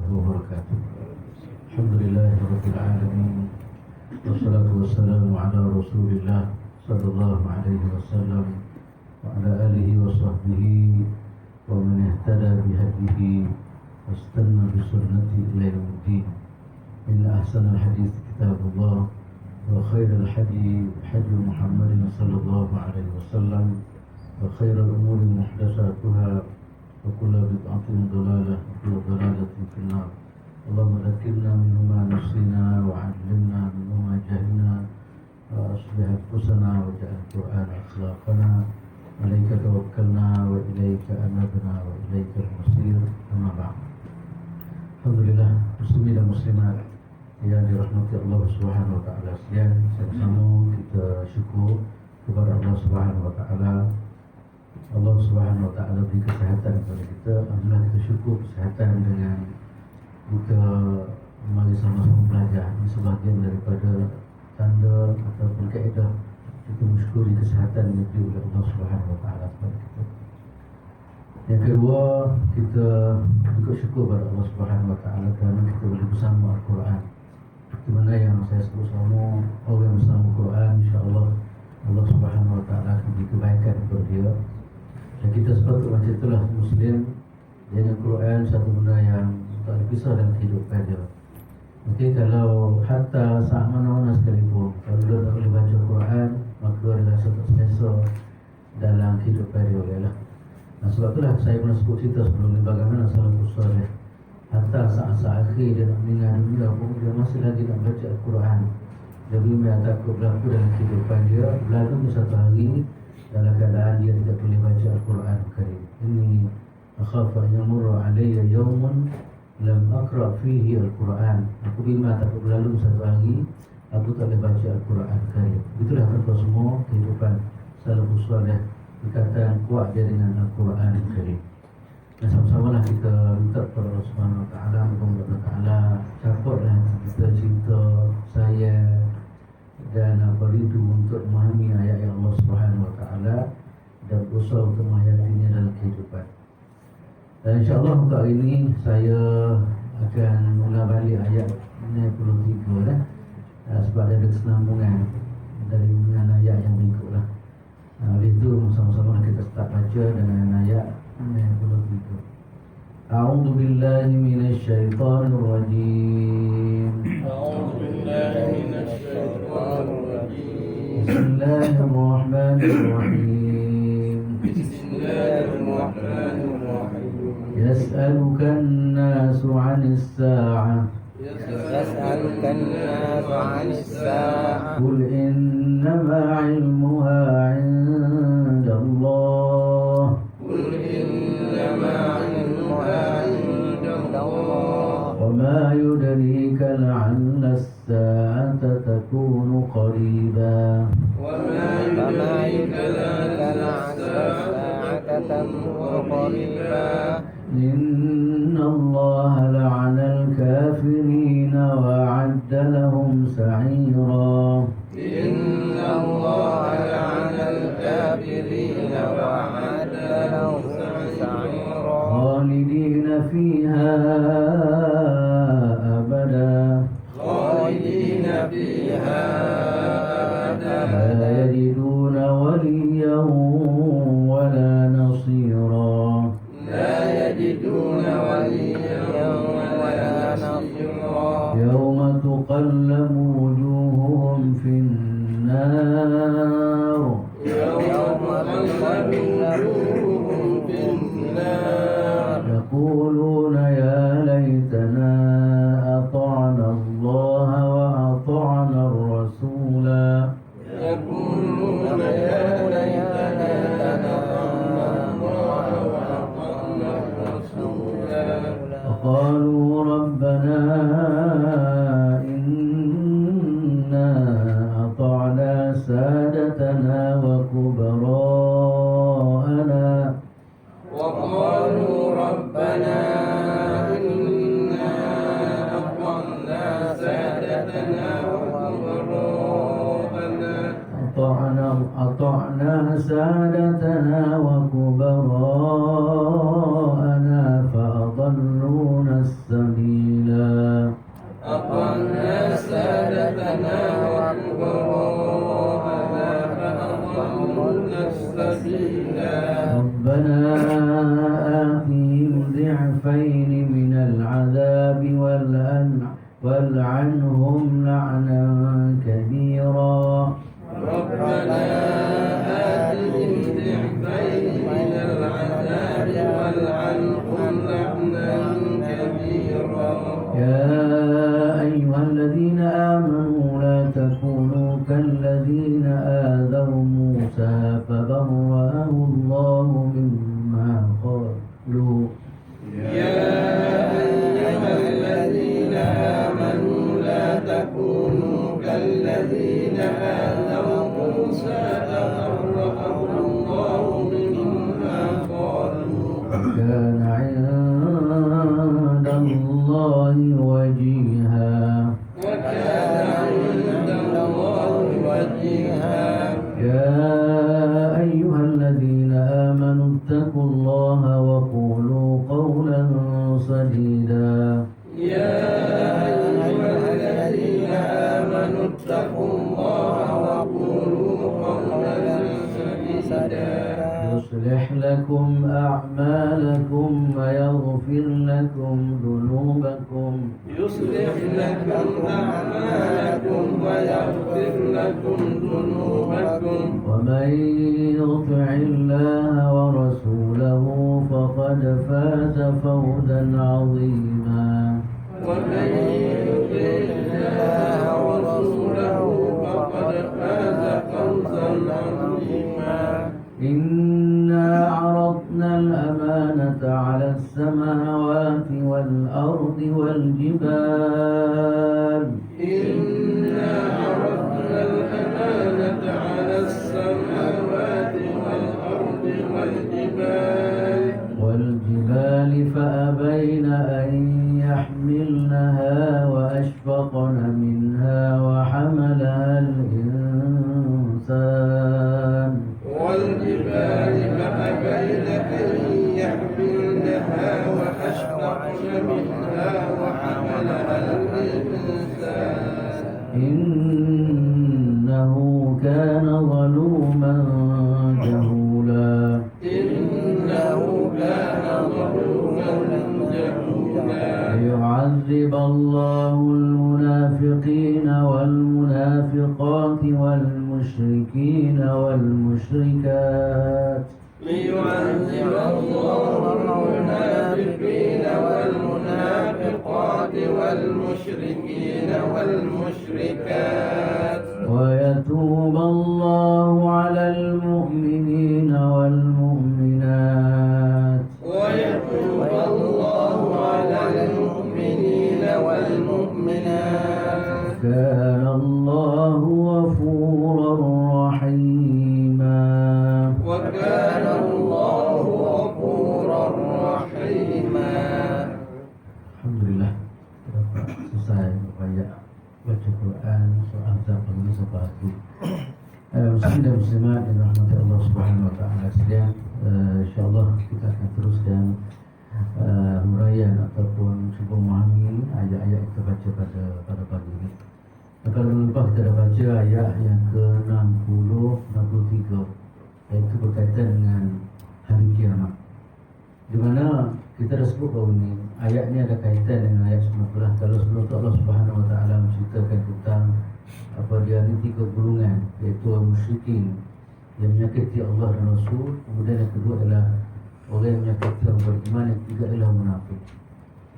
wabarakatuh. Alhamdulillahirrabbilalamin. Wassalatu wassalamu ala rasulillah sallallahu alaihi wasallam wa ala alihi wa sahbihi wa man ihtada bihadihi wastanna bisunnati ila yaumiddin. Inna ahsanal hadits kitabullah wa khairal hadi hadi Muhammadin sallallahu alaihi wasallam wa khairal umuri muhdatsatuha wa kullu bid'atin dhalalah wa kullu dhalalatin finnar. Allahumma dhakkirna minhu ma nasina wa 'allimna minhu ma jahilna wa aslih anfusana wa ja'al Qur'ana akhlaqana. Alaika tawakkalna wa ilaika anabna wa ilaikal masir. Amma ba'd. Alhamdulillah, muslimin dan muslimat yang dirahmati Allah Subhanahu wa taala sekalian, sama-sama kita syukur kepada Allah Subhanahu wa taala. Allah Subhanahu wa taala beri kesihatan kepada kita. Alhamdulillah, kita syukur kesihatan dengan kita mari sama-sama belajar. Ini sebahagian daripada tanda ataupun kaedah kita mensyukuri kesihatan yang diberi oleh Allah Subhanahu wa taala kepada kita. Yang kedua, kita juga syukur kepada Allah Subhanahu wa taala kerana kita boleh bersama Al-Quran. Di mana yang saya sebut semua orang yang bersama Al-Quran, insya-Allah Allah Subhanahu wa taala akan beri kebaikan kepada dia. Dan kita sepatutnya macam itulah Muslim. Dengan Quran satu benda yang tak dipisah dalam kehidupan dia. Okey, kalau hatta saat mana-mana sekalipun, kalau dia tak boleh baca Quran, maka dia rasa tak selesa dalam kehidupan dia lah. Nah, sebab itulah saya pernah sebut cerita sebelum ni bagaimana salafus salih. Hatta saat-saat akhir dia nak meninggal dunia pun dia masih lagi nak baca Al-Quran. Dia bimbang takut berlaku dalam kehidupan dia. Lalu satu hari dalam keadaan dia tidak boleh baca Al-Quran Karim. Ini akhafa yamurru alayya yawmun lam aqra fihi Al-Quran. Aku bimbang takut berlalu satu hari aku tak boleh baca Al-Quran Karim. Itulah tanpa semua kehidupan salafus salih berkaitan kuat dia dengan Al-Quran Karim. Dan sama-samalah kita minta kepada Allah Subhanahu wa taala, moga Allah taala capatlah kita cinta, sayang dan rindu untuk memahami ayat-ayat Allah Subhanahu wa taala dan berusaha untuk menghayatinya dalam kehidupan. Dan insya-Allah untuk hari ini saya akan mula balik ayat 93 lah. Sebab ada kesenambungan dari dengan ayat yang berikutlah. Oleh itu sama-sama kita start baca dengan ayat 93. A'udzu billahi minasy syaithanir rajim. أعوذ بالله من الشيطان الرجيم. بسم الله الرحمن الرحيم. بسم الله الرحمن الرحيم. يسألك الناس عن الساعة يسألك الناس عن الساعة قل إنما علمها عند الله قل إنما علمها عند الله وما يدريك لعل الساعة تكون قريبا وما يدريك لعل الساعة تكون قريبا إن الله لعن الكافرين وأعد لهم سعيرا إن الله لعن الكافرين وأعد لهم سعيرا خالدين فيها أبدا خالدين فيها أبدا لا يجدون وليا ولا نصيرا لا يجدون وليا ولا نصيرا يوم تقلب وجوههم في النار يوم تقلبهم في النار يقولون يا ليتنا أطعنا الله وأطعنا الرسولا يقولون يا ليتنا أطعنا الله وأطعنا الرسول وقالوا ربنا إنا أطعنا سادتنا وكبراءنا وقالوا ربنا إنا أطعنا سادتنا وكبراءنا أطعنا سادتنا وكبراءنا فأضلونا السبيل الله وجيها وكان عند الله وجيها يا أيها الذين آمنوا اتقوا الله وقولوا قولا سديدا يا أيها الذين آمنوا اتقوا الله وقولوا قولا سديدا يصلح لكم أعمالكم ويغفر لكم ذنوبكم يصلح لكم أعمالكم ويغفر لكم ذنوبكم ومن يطع الله ورسوله فقد فاز فوزا عظيما ومن يطع الله ورسوله فقد فاز فوزا عظيما إنا عرضنا الأمانة على السماوات والأرض والجبال إنا عرضنا الأمانة على السماوات والأرض والجبال فأبين أن يحملنها وأشفقن منها وحملها الإنسان والجبال فأبين أن يحملنها وأشفقن منها وحملها الإنسان إنه كان ظلوما جهولا إنه كان ظلوما جهولا ليعذب الله المنافقين والمنافقات والمشركين والمشركات ليعذب الله المنافقين والمنافقات والمشركين والمشركات ويتوب الله على المؤمنين والمؤمنات ويتوب الله على المؤمنين والمؤمنات كان الله غفورا رحيما وكان الله غفورا رحيما. Alhamdulillah kita dapat selesai banyak baca Quran soal zaman ini sampai habis. Muslim dan muslimat yang dirahmati Allah Subhanahu wa taala sekalian, insyaallah kita akan teruskan huraian ataupun cuba memahami ayat-ayat kita baca pada pagi ini. Dan kalau lepas kita dah baca ayat yang ke-60 63 iaitu berkaitan dengan hari kiamat. Di mana kita dah sebut bahawa ni ayat ni ada kaitan dengan ayat 19. Kalau sebelum tu Allah Subhanahu wa taala menceritakan tentang apa dia ni 3 golongan, iaitu orang musyrikin yang menyakiti Allah dan Rasul, kemudian yang kedua adalah orang yang menyakiti orang beriman, yang ketiga adalah munafik.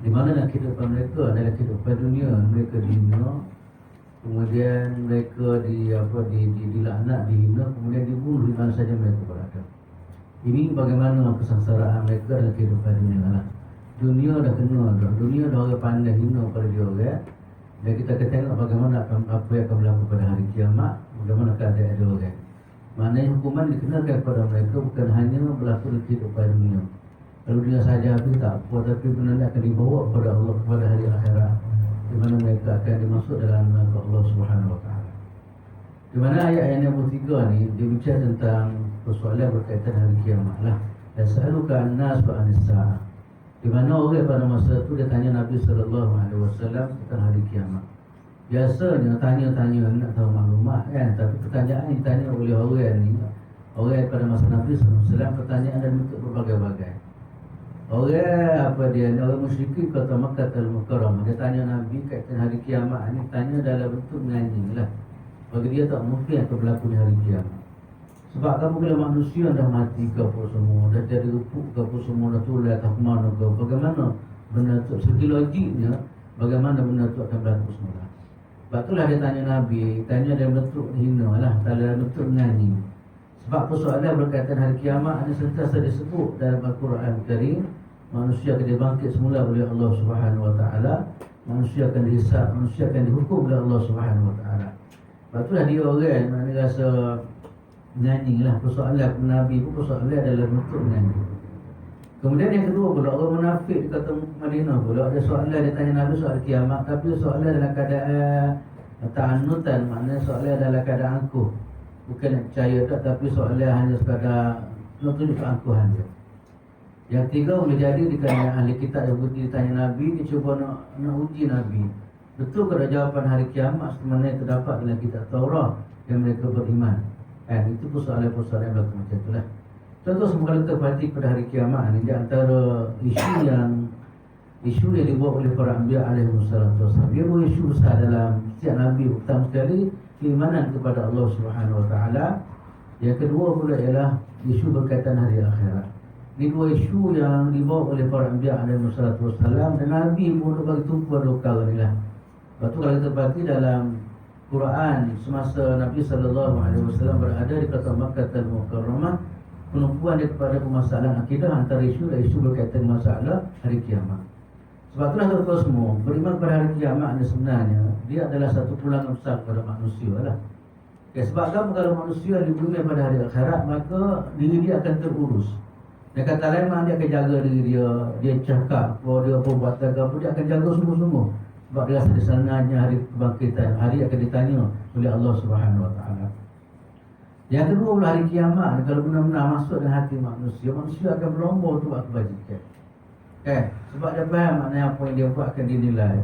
Di mana nak kehidupan mereka adalah kehidupan dunia, mereka dihina, kemudian mereka dilaknat, dihina, kemudian dibunuh di mana saja mereka berada. Ini bagaimana kesengsaraan mereka dalam kehidupan dunia lah. Dunia dah kena dah. Dunia dah orang pandai hina pada dia orang. Dan kita akan tengok bagaimana apa yang akan berlaku pada hari kiamat, bagaimana keadaan dia orang. Maknanya hukuman dikenakan kepada mereka bukan hanya berlaku di kehidupan dunia. Kalau dunia saja habis tak apa, tapi benar-benar akan dibawa kepada Allah pada hari akhirat, di mana mereka akan dimasuk dalam neraka Allah Subhanahu wa taala. Di mana ayat yang 63 ni dia bicara tentang persoalan berkaitan hari kiamat lah. Dan sa'aluka an-nas ba'anis sa'ah. Di mana orang pada masa itu dia tanya Nabi SAW tentang hari kiamat. Biasanya tanya-tanya nak tahu maklumat kan, tapi pertanyaan yang ditanya oleh orang ni, orang pada masa Nabi SAW, pertanyaan ada bentuk berbagai-bagai. Orang musyrikin kata Makkah al-Mukarramah, dia tanya Nabi kaitan hari kiamat ni, tanya dalam bentuk menyanyi lah. Bagi dia tak mungkin akan berlaku di hari kiamat. Sebab kamu bila manusia dah mati ke apa semua, dah jadi rupuk ke apa semua, dah tulah tak mana ke, bagaimana benda tu, segi logiknya bagaimana benda tu akan berlaku semula. Sebab itulah dia tanya Nabi, tanya dalam bentuk hina lah, dalam bentuk menyanyi. Sebab persoalan berkaitan hari kiamat ini sentiasa disebut dalam Al-Quran Karim. Manusia akan dibangkit semula oleh Allah Subhanahu wa taala, manusia akan dihisab, manusia akan dihukum oleh Allah Subhanahu wa taala. Sebab itulah dia orang yang rasa nyanyi lah. Persoalan Nabi pun persoalan adalah bentuk nyanyi. Kemudian yang kedua pula, orang munafik di kota Madinah pula ada soalan, dia tanya Nabi soal kiamat, tapi soalan dalam keadaan ta'anutan, maknanya soalan dalam keadaan angkuh. Bukan nak percaya tak, tapi soalan hanya sekadar nak tunjuk keangkuhan dia. Yang tiga boleh jadi di kalangan ahli kitab yang putih ditanya Nabi, dia cuba nak uji Nabi. Betul ke jawapan hari kiamat sebenarnya terdapat dalam kitab Taurat yang mereka beriman? Itu persoalan-persoalan yang berlaku macam itulah. Contoh semoga kita perhati pada hari kiamat ni, di antara isu yang dibuat oleh para anbiya alaihi wassalatu wassalam. Dia buat isu besar dalam setiap nabi, utama sekali keimanan kepada Allah Subhanahu wa taala. Yang kedua pula ialah isu berkaitan hari akhirat. Ini dua isu yang dibawa oleh para anbiya alaihi wassalatu wassalam, dan nabi pun bagi tumpu dua perkara ni lah. Lepas tu kalau kita perhati dalam Quran, semasa Nabi sallallahu alaihi wasallam berada di kota Makkah Al-Mukarramah, penumpuan dia kepada permasalahan akidah, antara isu dan isu berkaitan masalah hari kiamat. Sebab itulah tuan-tuan semua, beriman pada hari kiamat ni sebenarnya dia adalah satu pulangan besar kepada manusia lah. Sebab kalau manusia di bumi pada hari akhirat, maka diri dia akan terurus. Dia kata lain, dia akan jaga diri dia, dia cakap, kalau dia buat apa, dia akan jaga sungguh-sungguh. Sebab dia rasa di sananya hari kebangkitan, hari akan ditanya oleh Allah Subhanahu wa taala. Yang kedua pula hari kiamat, kalau benar-benar masuk dalam hati manusia, manusia akan berlomba untuk buat kebajikan. Sebab dia faham maknanya apa yang dia buat akan dinilai,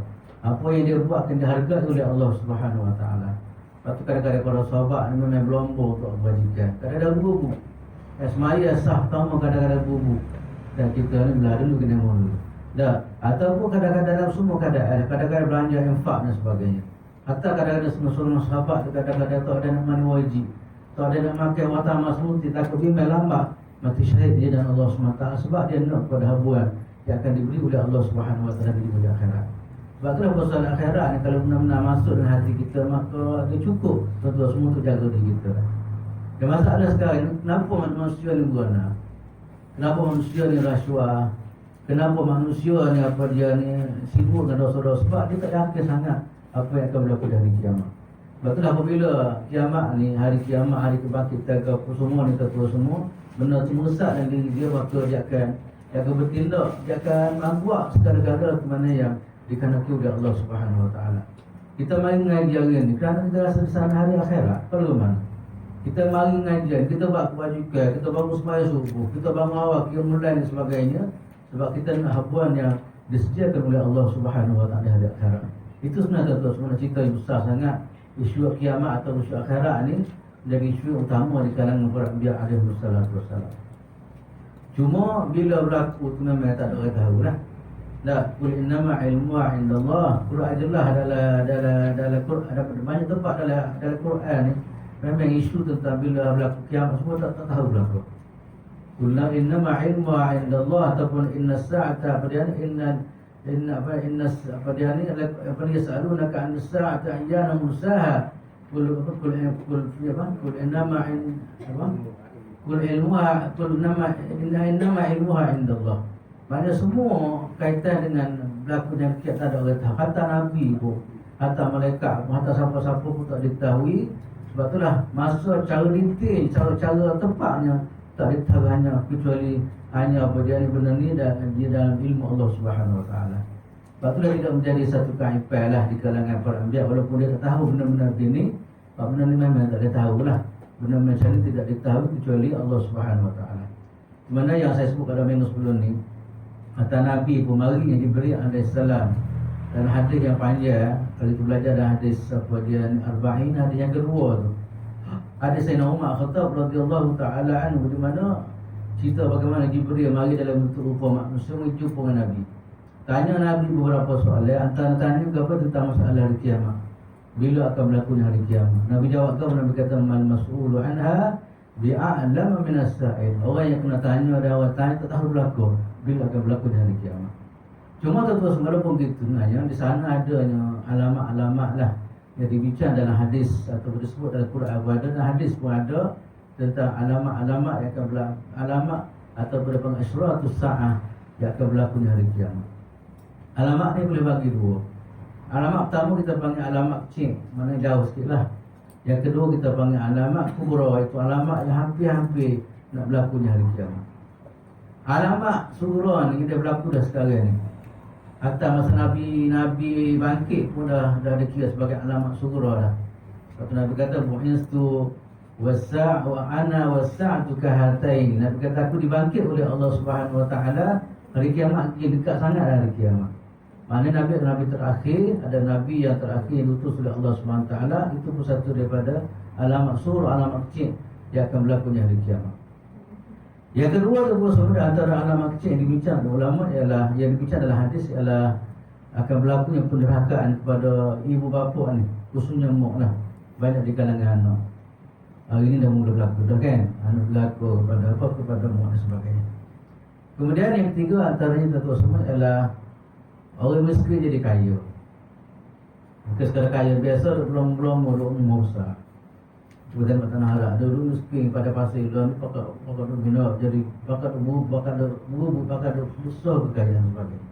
apa yang dia buat akan dihargai oleh Allah Subhanahu wa taala. Lepas tu kadang-kadang para sahabat ni memang berlomba untuk kebajikan. Kadang-kadang bergubuk. Semaya sah pertama kadang-kadang bergubuk. Dan kita ni belah dulu kena mula. Ataupun kadang-kadang dalam semua keadaan, kadang-kadang belanja infak dan sebagainya. Hatta kadang-kadang semua sahabat kadang-kadang tak ada nak mandi wajib, tak ada nak makan watah masmuti, takut bimbang lambat mati syahid dia dan Allah SWT, sebab dia nak pada habuan yang akan diberi oleh Allah SWT di dunia akhirat. Sebab itulah pasal akhirat ni, kalau benar-benar masuk dalam hati kita, maka dia cukup tuan-tuan semua untuk jaga diri kita. Dan masalah sekarang, kenapa manusia ni berana? Kenapa manusia ni rasuah? Kenapa manusia ni dia ni sibuk dengan dosa-dosa? Sebab dia tak yakin sangat apa yang akan berlaku dari kiamat. Sebab itulah apabila kiamat ni, hari kiamat, hari kebangkitan ke apa semua ni, tuan-tuan semua benda tu meresap dalam diri dia, maka dia akan bertindak, dia akan membuat segala-gala ke mana yang dikehendaki oleh Allah Subhanahu wa taala. Kita mari mengaji hari ni kerana kita rasa di sana hari akhirat. Kalau mana kita mari mengaji, kita buat kebajikan, kita bangun sembahyang subuh, kita bangun awal, kita mulai dan sebagainya, sebab kita nak habuan yang disediakan oleh Allah Subhanahu wa taala hari akhirat. Itu sebenarnya tuan-tuan semua cerita yang besar sangat. Isu kiamat atau isu akhirat ni menjadi isu yang utama di kalangan para anbiya alaihi wassalam. Cuma bila berlaku tu memang tak ada orang tahu lah. Qul innama ilmuha indallah. Quran jelas dalam Quran, ada banyak tempat dalam Quran ni memang isu tentang bila berlaku kiamat semua tak tahu berlaku. Qul innama ilmuha indallah, ataupun inna sa'ata yas'alunaka 'anis sa'ati ayyana mursaha. Qul innama ilmuha indallah. Maknanya semua kaitan dengan berlakunya kiamat tak ada orang tahu. Hatta Nabi pun, hatta malaikat pun, hatta siapa-siapa pun tak diketahui. Sebab itulah masa cara rintil, cara tepatnya tak diketahui hanya kecuali hanya apa dia ni benda ni dan dia dalam ilmu Allah Subhanahu wa taala. Sebab itulah tidak menjadi satu keaiban lah di kalangan para anbiya, walaupun dia tak tahu benda-benda ini. Benda ni memang tak dia tahulah. Benda macam ni tidak diketahui kecuali Allah Subhanahu wa taala. Di mana yang saya sebut pada minggu sebelum ni, kata Nabi pun mari yang diberi alaihissalam, dan hadis yang panjang, kalau kita belajar dalam hadis apa dia Arba'in, hadis yang kedua tu, hadis Sayyidina Umar Khattab radhiyallahu taala anhu, di mana cerita bagaimana Jibril mari dalam bentuk rupa manusia berjumpa dengan Nabi. Tanya Nabi beberapa soalan, antara tanya apa tentang masalah hari kiamat. Bila akan berlaku hari kiamat? Nabi jawab, Nabi kata, "Man mas'ulu anha bi'a'lama min as-sa'il." Orang yang kena tanya ada orang tanya tak tahu berlaku bila akan berlaku hari kiamat. Cuma tuan-tuan semua pun gitu, di sana adanya alamat-alamat lah yang dibincang dalam hadis atau disebut dalam Quran. Dalam hadis pun ada tentang alamat-alamat yang akan berlaku, alamat atau berapa asyratus sa'ah yang akan berlaku di hari kiamat. Alamat ni boleh bagi dua. Alamat pertama kita panggil alamat kecil, mana jauh sikit lah. Yang kedua kita panggil alamat kubra, itu alamat yang hampir-hampir nak berlaku di hari kiamat. Alamat surah ni kita berlaku dah sekarang ni. Hatta masa Nabi bangkit pun dah ada kira sebagai alamat surah dah. Sebab Nabi kata bu'istu wasa' wa ana wasa'tu kahatain. Nabi kata aku dibangkit oleh Allah Subhanahu wa taala, hari kiamat dia dekat sangat dah hari kiamat. Maknanya Nabi adalah Nabi terakhir, ada Nabi yang terakhir yang diutus oleh Allah Subhanahu wa taala, itu pun satu daripada alamat surah, alamat kecil yang akan berlaku di hari kiamat. Yang kedua tu pun sebenarnya antara alamat kecil yang dibincang oleh ulama ialah yang dibincang dalam hadis ialah akan berlakunya pendurhakaan kepada ibu bapa ni, khususnya mak lah, banyak di kalangan anak. Hari ini dah mula berlaku dah kan, anak berlaku kepada apa, kepada mak dan sebagainya. Kemudian yang ketiga antaranya tentu semua ialah orang miskin jadi kaya. Maka sekarang kaya biasa belum umur besar. Kemudian kat tanah harap dulu miskin pada pasir dulu pakai bina jadi pakai besar kekayaan sebagainya.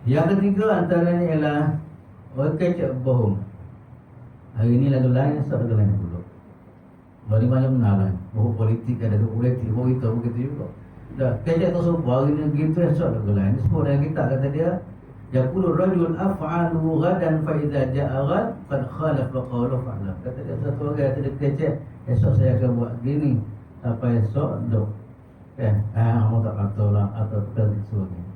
Yang ketiga antaranya ialah orang kecek bohong. Hari ini lagu lain, esok lagu lain dulu. Bagi banyak mengalah, bohong politik ada politik, bohong itu begitu juga. Dah kecek tu semua hari ini gitu, esok lagu lain. Semua dari kita kata dia, yaqulu rajul af'alu ghadan fa idza ja'a ghad qad khalafa qawlu fa'lam. Kata dia satu orang kata dia kecek, esok saya akan buat gini, sampai esok dok. Kamu tak katalah atau perkara sebagainya.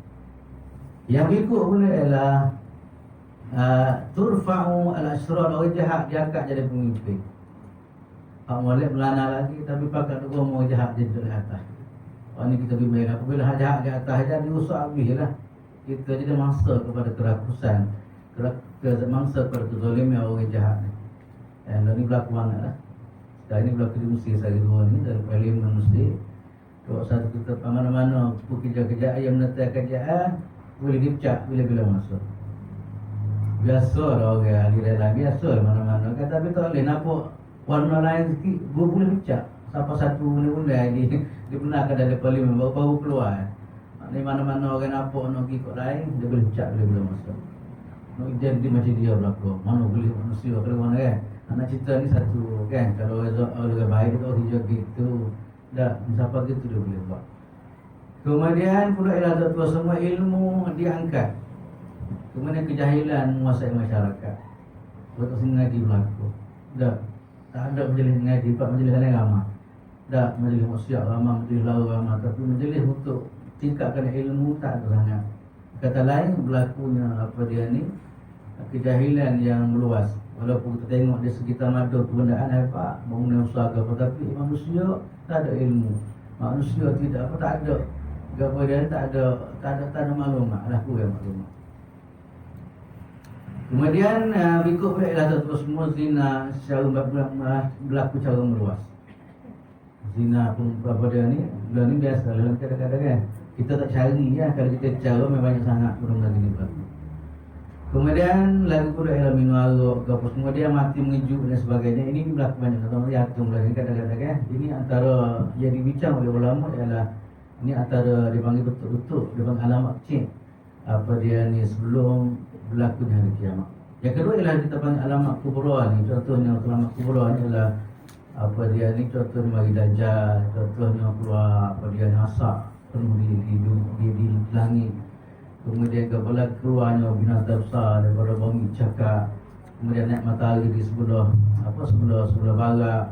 Yang berikut pula ialah turfa'u al-asrar, orang jahat diangkat jadi pemimpin. Hak molek melana lagi tapi pakat dua orang jahat jadi di atas. Orang ni kita bimbing apabila hak jahat di atas jadi usah habislah. Kita jadi mangsa kepada kerakusan, mangsa kepada kezaliman orang jahat ni. Dan ni berlaku bangetlah. Sekarang ni berlaku di Mesir sehari dua ni dari parlimen Mesir. Kalau satu kita mana-mana kerja-kerja yang menentang kerjaan boleh dipecat bila-bila masa. Biasa lah orang ahli dalam, biasa lah mana-mana kan. Tapi tak boleh nampak warna lain sikit, gua boleh pecat. Siapa satu undang-undang dia benarkan dari parlimen baru keluar. Maknanya mana-mana orang nampak nak ikut lain, dia boleh pecat bila-bila masa. Nak jadi macam dia berlaku. Mana boleh manusia kalau mana kan. Anak cerita ni satu kan. Kalau orang baik tu hijau gitu. Dah, siapa gitu dia boleh buat. Kemudian pula ialah tu semua ilmu diangkat. Kemudian kejahilan menguasai masyarakat. Waktu sini ngaji berlaku. Dah, tak ada majlis ngaji, pak majlis lain ramah. Dah, majlis maksiat ramah, majlis lau ramah. Tapi majlis untuk tingkatkan ilmu tak ada sangat. Kata lain berlakunya apa dia ni, kejahilan yang meluas. Walaupun kita tengok di sekitar mada perbendaharaan hebat, bangunan usaha apa, tapi manusia tak ada ilmu. Manusia tidak apa, tak ada. Kemudian tak ada maklumat, laku yang maklumat. Kemudian berikut pula ialah satu semua zina secara berlaku secara meluas. Zina pun apa dia ni, benda ni biasa dalam kadang-kadang kan. Kita tak cari ya, kalau kita cari memang banyak sangat benda gini berlaku. Kemudian lagi pula ialah minum arak, kemudian dia mati mengejut dan sebagainya. Ini berlaku banyak orang yatum lagi kadang-kadang kan. Ini antara yang dibincang oleh ulama ialah ini antara dipanggil betul-betul dipanggil alamat kecil apa dia ni sebelum berlakunya hari kiamat. Yang kedua ialah kita panggil alamat kubra ni. Contohnya alamat kubra ni ialah apa dia ni, contohnya bagi dajjal, contohnya keluar apa dia asap penuh di langit. Kemudian kepala keluarnya binatang besar daripada bumi cakap. Kemudian naik matahari di sebelah barat.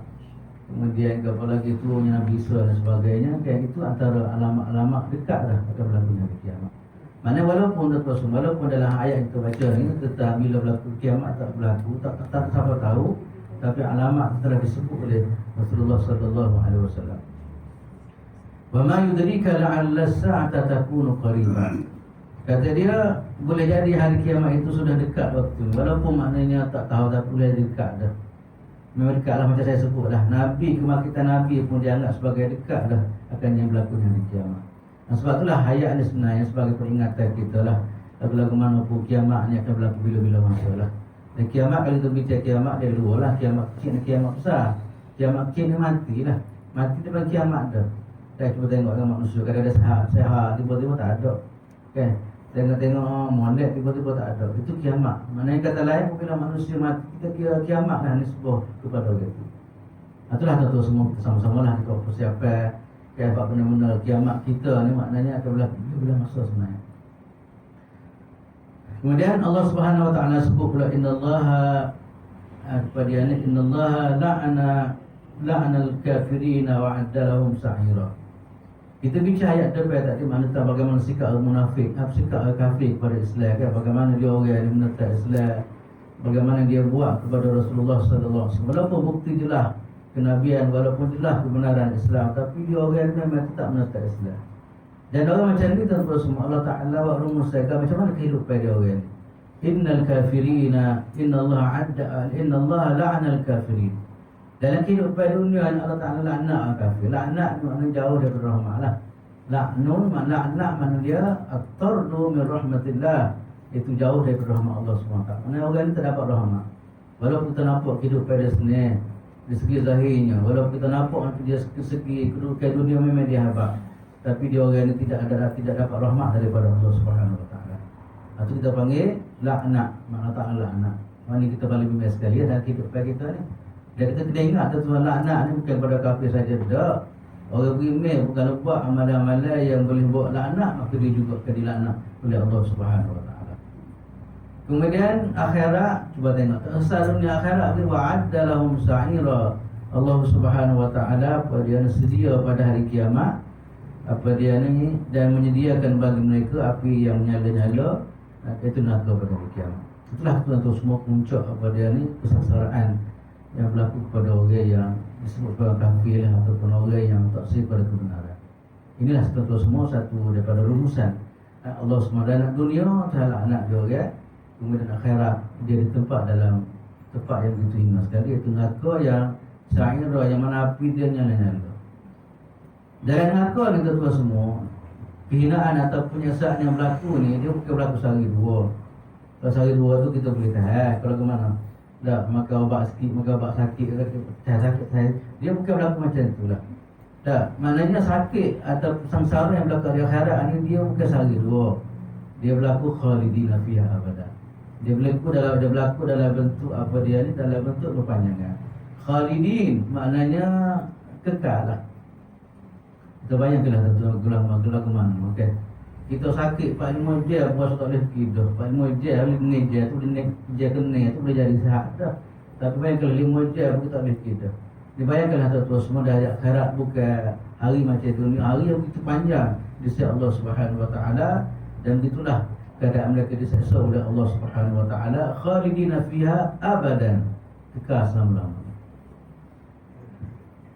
Kemudian kepala lagi turunnya Nabi Isa dan sebagainya. Kayak itu antara alamat-alamat dekat dah akan berlaku hari kiamat. Mana walaupun dalam ayat yang kita baca ni tetap bila berlaku kiamat tak berlaku, tak siapa tahu, tapi alamat telah disebut oleh Rasulullah sallallahu alaihi wasallam. Wa ma yudrika la'alla as-sa'ata takunu qariban. Kata dia boleh jadi hari kiamat itu sudah dekat waktu. Walaupun maknanya tak tahu tak boleh dekat dah. Memang dekat lah macam saya sebut dah. Nabi, kebangkitan Nabi pun dianggap sebagai dekat dah akan yang berlaku hari kiamat. Dan sebab itulah ayat ni sebenarnya sebagai peringatan kita lah. Lagu-lagu mana pun kiamat ni akan berlaku bila-bila masa lah. Dan kiamat kalau kita bincang kiamat dia dua lah. Kiamat kecil dan kiamat besar. Kiamat kecil ni mati lah. Mati depan kiamat dah. Kita cuba tengok dengan manusia. Kadang ada sehat, tiba-tiba tak ada. Kan? Tengok molek tiba-tiba tak ada. Itu kiamat. Maknanya kata lain bila manusia mati, kita kira kiamat lah nisbah kepada orang itu. Itulah tentu semua kita sama-sama lah kita persiapan. kiamat benar-benar kiamat kita ni maknanya akan berlaku bila masa sebenarnya. Kemudian Allah Subhanahu wa taala sebut pula innallaha la'anal kafirina wa 'adda lahum sa'ira. Kita bincang ayat depan tadi mana tahu bagaimana sikap munafik, sikap kafir kepada Islam kan, bagaimana dia orang yang menentang Islam, bagaimana dia buat kepada Rasulullah sallallahu alaihi wasallam. Walaupun bukti jelas kenabian, walaupun jelas kebenaran Islam, tapi dia orang yang memang tetap menentang Islam. Dan orang macam ni tuan-tuan semua Allah Taala buat rumuskan macam mana kehidupan dia orang ni. Innal kafirina innallaha la'anal kafirin. Dalam kehidupan dunia Allah Ta'ala laknat kafir. Laknat maknanya jauh daripada rahmat lah. Laknat maknanya dia at-tardu min rahmatillah, itu jauh daripada rahmat Allah SWT. Maknanya orang ni tak dapat rahmat. Walaupun kita nampak kehidupan dia senang dari segi zahirnya, walaupun kita nampak dia segi kedudukan dunia memang dia hebat, tapi dia orang ni tidak dapat rahmat daripada Allah SWT. Itu kita panggil laknat. Maknanya Ta'ala laknat. Maknanya kita paling bimbang sekali dalam kehidupan kita ni. Dan kita kena ingat tuan laknat ni bukan pada kafir saja, tak. Orang beriman bukan buat amalan-amalan yang boleh buat laknat, maka dia juga akan dilaknat oleh Allah Subhanahu wa taala. Kemudian akhirat, cuba tengok asal dunia akhirat dia wa'adda lahum sa'ira. Allah Subhanahu wa taala dia sedia pada hari kiamat dia ni dan menyediakan bagi mereka api yang menyala-nyala, itu neraka pada hari kiamat. Itulah tuan-tuan semua puncak dia ni kesengsaraan yang berlaku kepada orang yang disebut kafir ataupun orang yang taksir pada kebenaran. Inilah sebenarnya semua satu daripada rumusan Allah SWT. Dunia adalah anak dia orang, kemudian akhirat dia ditempatkan dalam tempat yang begitu hina sekali, iaitu neraka yang sa'ira, yang mana api dia nyala-nyala. Dalam neraka ni tuan-tuan semua, kehinaan atau penyiksaan yang berlaku ni dia bukan berlaku sehari dua. Kalau sehari dua tu kita boleh tahan, kalau ke mana tak, maka obat sikit, maka obat sakit, sakit. Dia bukan berlaku macam tu lah. Tak, maknanya sakit atau sengsara yang berlaku di akhirat ni dia bukan sehari dua. Dia berlaku khalidina fiha abada. Dia berlaku dalam bentuk apa dia ni, dalam bentuk berpanjangan. Khalidin maknanya kekal lah. Kita bayangkanlah gelang mana, okey. Kita sakit 45 jam puasa tak boleh tidur. 45 jam boleh je tu dia kena tu boleh jadi sihat dah. Tapi bayangkan 5 jam kita tak boleh tidur. Dibayangkanlah tuan-tuan semua dari akhirat bukan hari macam dunia, hari yang begitu panjang di sisi Allah Subhanahu wa taala, dan begitulah keadaan mereka diseksa oleh Allah Subhanahu wa taala, khalidina fiha abadan, kekal selama-lamanya.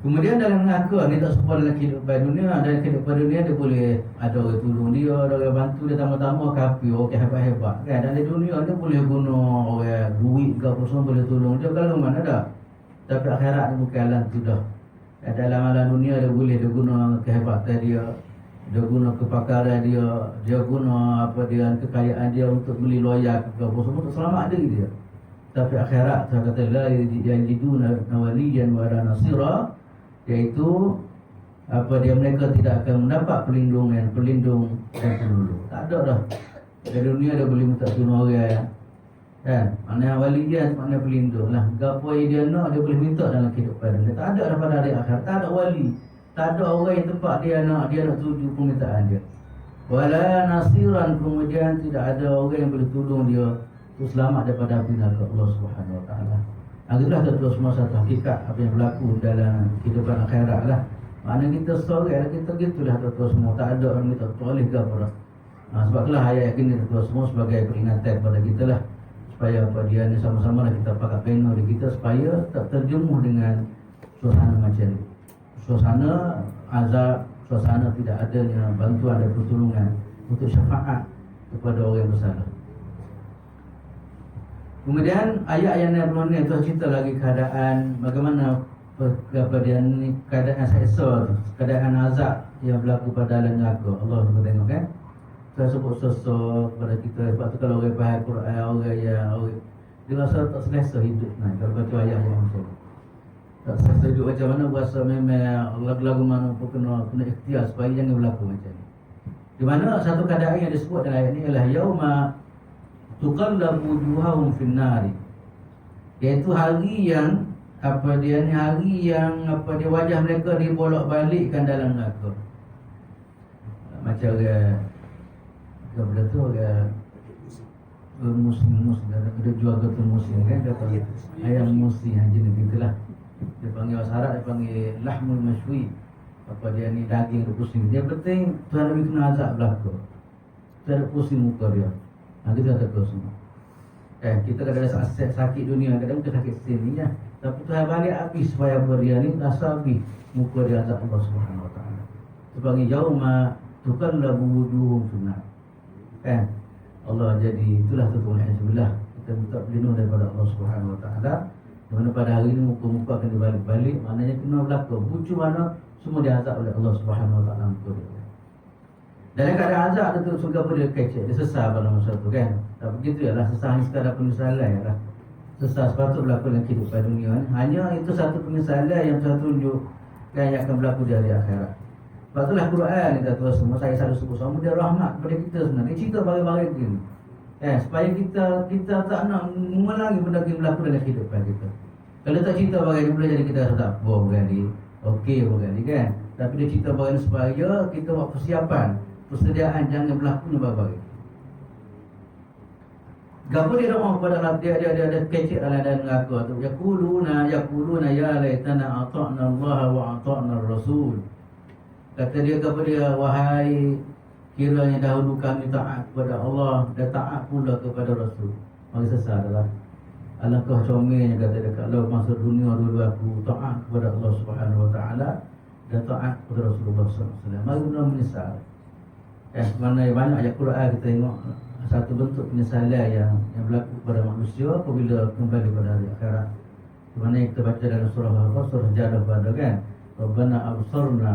Kemudian dalam neraka ni tak semua dalam kehidupan dunia. Dalam kehidupan dunia dia boleh ada orang tolong dia, ada orang bantu dia, tambah-tambah kafir, orang hebat-hebat kan. Dalam dunia dia boleh guna orang duit ke apa semua boleh tolong dia, kalau mana dah. Tapi akhirat ni bukan alam tu dah. Dalam alam dunia dia boleh dia guna kehebatan dia guna kepakaran dia guna kekayaan dia untuk beli loyak ke apa semua untuk selamat diri dia. Tapi akhirat dia kata la yajiduna waliyan wa la nasira, iaitu mereka tidak akan mendapat pelindung dan penolong. Tak ada dah. Di dunia dia boleh minta tolong orang kan. Maknanya waliyan maknanya pelindung lah. Gapo dia nak dia boleh minta dalam kehidupan dia. Tak ada dah pada hari akhirat. Tak ada wali. Tak ada orang yang tempat dia nak tuju permintaan dia. Wala nasiran, kemudian tidak ada orang yang boleh tolong dia untuk selamat daripada api neraka Allah Subhanahu wa taala. Itulah tentu semua satu hakikat apa yang berlaku dalam kehidupan akhirat lah. Maknanya kita seorang, kita gitulah tentu semua. Tak ada orang kita toleh ke apa. Sebab itulah ayat ini tentu semua sebagai peringatan kepada kita lah, supaya dia ni sama-sama lah kita pakai pena di kita supaya tak terjemuh dengan suasana macam ni. Suasana azab, suasana tidak adanya bantuan dan pertolongan untuk syafaat kepada orang yang bersalah. Kemudian ayat yang ni tu cerita lagi keadaan bagaimana dia ni, keadaan seksa, keadaan azab yang berlaku pada dalam neraka. Allah kita tengok kan. Saya sebut sosok kepada kita. Sebab tu kalau orang faham Quran, orang dia rasa tak selesa hidup. Kalau baca ayat yang macam tu, tak selesa hidup macam mana, berasa memang lagu-lagu mana pun kena ikhtiar supaya jangan berlaku macam ni. Di mana satu keadaan yang disebut dalam ayat ni ialah yauma tuqallabu wujuhahum fin nari, iaitu hari yang apa dia ni hari yang apa dia wajah mereka dibolak-balikkan dalam neraka. Macam orang benda tu orang muslim dia jual ke muslim kan kata ayam muslim jenis gitulah. Dia panggil bahasa Arab, dia panggil lahmul mashwi. Apa dia ni daging tu pusing. Dia penting Tuhan Nabi kena azab belaka. Dia ada pusing muka dia. Kita tak tahu semua. Kita kadang-kadang sakit dunia, kadang kita sakit sini ya. Tapi Tuhan balik habis supaya dia ni rasa habis muka dia azab Allah Subhanahu Wa Taala. Dia panggil yauma tukallabu wujuhum sunnah. Allah jadi itulah Alhamdulillah kita minta perlindungan daripada Allah Subhanahu Wa Taala. Di mana pada hari ini muka-muka akan dibalik-balik, maknanya kena berlaku. Bucu mana semua diazab oleh Allah Subhanahu Wa Taala muka dia. Dan kadang azab tu surga pun dia kecek, dia sesal pada masa tu kan. Tak begitu ialah sesal ni sekadar penyesalan ialah. Sesal sepatut berlaku dalam kehidupan dunia ni. Hanya itu satu penyesalan yang Tuhan tunjuk yang akan berlaku di hari akhirat. Sebab itulah Quran ni kata semua saya selalu sebut sama dia rahmat kepada kita sebenarnya. Dia cerita bagai-bagai begini. Supaya kita tak nak mengulangi benda yang berlaku dalam kehidupan kita. Kalau tak cerita bagai boleh jadi kita rasa tak bohong kali. Okey bohong kali kan. Tapi dia cerita bagai supaya kita buat persiapan, persediaan jangan berlakunya bagai-bagai. Gapo dia doa kepada Allah dia ada kecek dalam neraka tu. Yaquluna ya laitana ata'na Allah wa ata'na Rasul. Kata dia kepada dia, wahai kiranya dahulu kami taat kepada Allah dan taat pula kepada Rasul. Mari sesal adalah alangkah comelnya kata dia kalau masa dunia dulu aku taat kepada Allah Subhanahu Wa Taala dan taat kepada Rasulullah SAW. Mari benar menyesal. Mana banyak ayat Quran kita tengok satu bentuk penyesalan yang berlaku kepada manusia apabila kembali pada hari akhirat. Di mana kita baca dalam surah apa? Surah Jadah pada kan. Rabbana absarna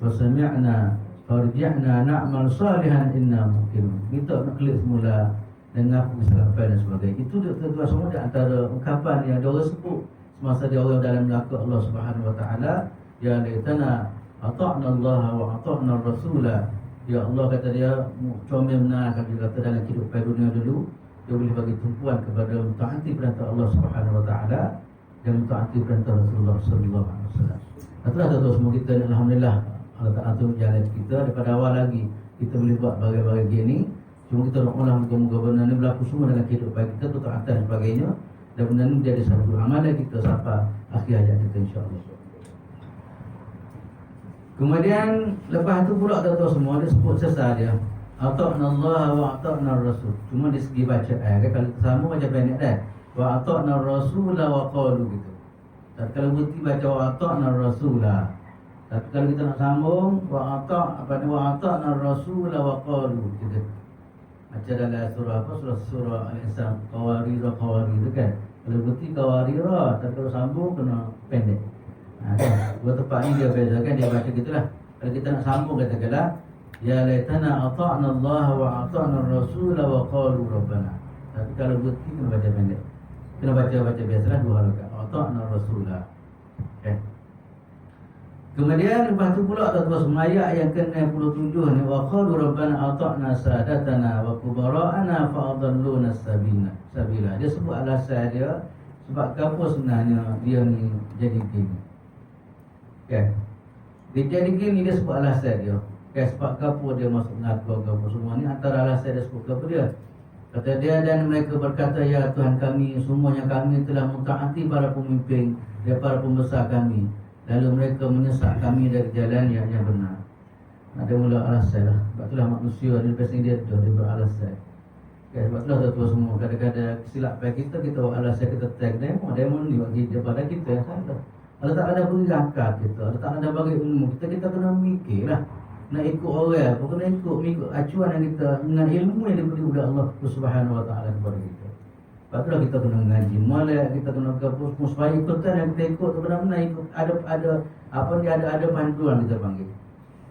wa sami'na farji'na na'mal salihan inna muqim. Minta nak klik semula dengan aku sampai dan sebagainya. Itu tuan-tuan semua di antara ungkapan yang dia orang sebut semasa dia orang dalam neraka Allah Subhanahu Wa Taala, ya laitana ata'na Allah wa ata'na Rasulah. Ya Allah kata dia comel benarkan dia kata dalam kehidupan dunia dulu dia boleh bagi tumpuan kepada mentaati perintah Allah Subhanahu Wa Taala dan mentaati perintah Rasulullah sallallahu alaihi wasallam. Itulah tuan-tuan semua kita alhamdulillah Allah Taala tu jalan kita daripada awal lagi kita boleh buat bagai-bagai gini. Cuma kita nak moga-moga benda ni berlaku semua dalam kehidupan kita ketaatan dan sebagainya dan benda ni jadi satu amalan kita sampai akhir hayat kita insya-Allah. Kemudian lepas tu pula tuan-tuan semua dia sebut sesal dia ata'na Allah wa ata'na Rasul. Cuma di segi bacaan kalau sama macam pendek dah. Wa ata'na Rasul wa qalu gitu. Dan kalau berhenti baca wa ata'na Rasul. Tapi kalau kita nak sambung wa ata'na Rasul wa qalu gitu. Macam dalam surah apa? Surah Al-Insan qawarira itu kan. Kalau berhenti qawarira, tapi kalau sambung kena pendek. Kan? Buat tempat ni dia beza kan, dia baca gitulah. Kalau kita nak sambung katakanlah ya laitana ata'na Allah wa ata'na Rasul wa qalu rabbana. Tapi kalau berhenti kena baca pendek. Kena baca biasalah dua halakat. Ata'na Rasulah. Kemudian lepas tu pula tuan-tuan semua ayat yang ke-67 ni wa qalu rabbana ata'na sadatana wa kubara'ana fa adalluna sabila. Dia sebut alasan dia sebab apa sebenarnya dia ni jadi gini. Kan? Dia jadi gini dia sebut alasan dia. Kan sebab apa dia masuk neraka apa semua ni antara alasan dia sebut apa dia. Kata dia dan mereka berkata ya Tuhan kami semuanya kami telah mentaati para pemimpin dan para pembesar kami. Lalu mereka menyesat kami dari jalan yang benar. Ada mula alasan lah. Sebab itulah manusia ni biasanya dia beralasan. Okay, sebab itulah tuan-tuan semua kadang-kadang kesilapan kita buat alasan kita tag demo ni bagi daripada kita yang salah. Kalau tak ada beri akal kita, kalau tak ada bagi ilmu kita kena mikir lah. Nak ikut orang, kena ikut acuan yang kita dengan ilmu yang diberi oleh Allah Subhanahu Wa Taala kepada kita. Sebab itulah kita kena mengaji molek, kita kena gabung supaya ikutan yang kita ikut benar-benar ikut ada apa dia ada panduan kita panggil.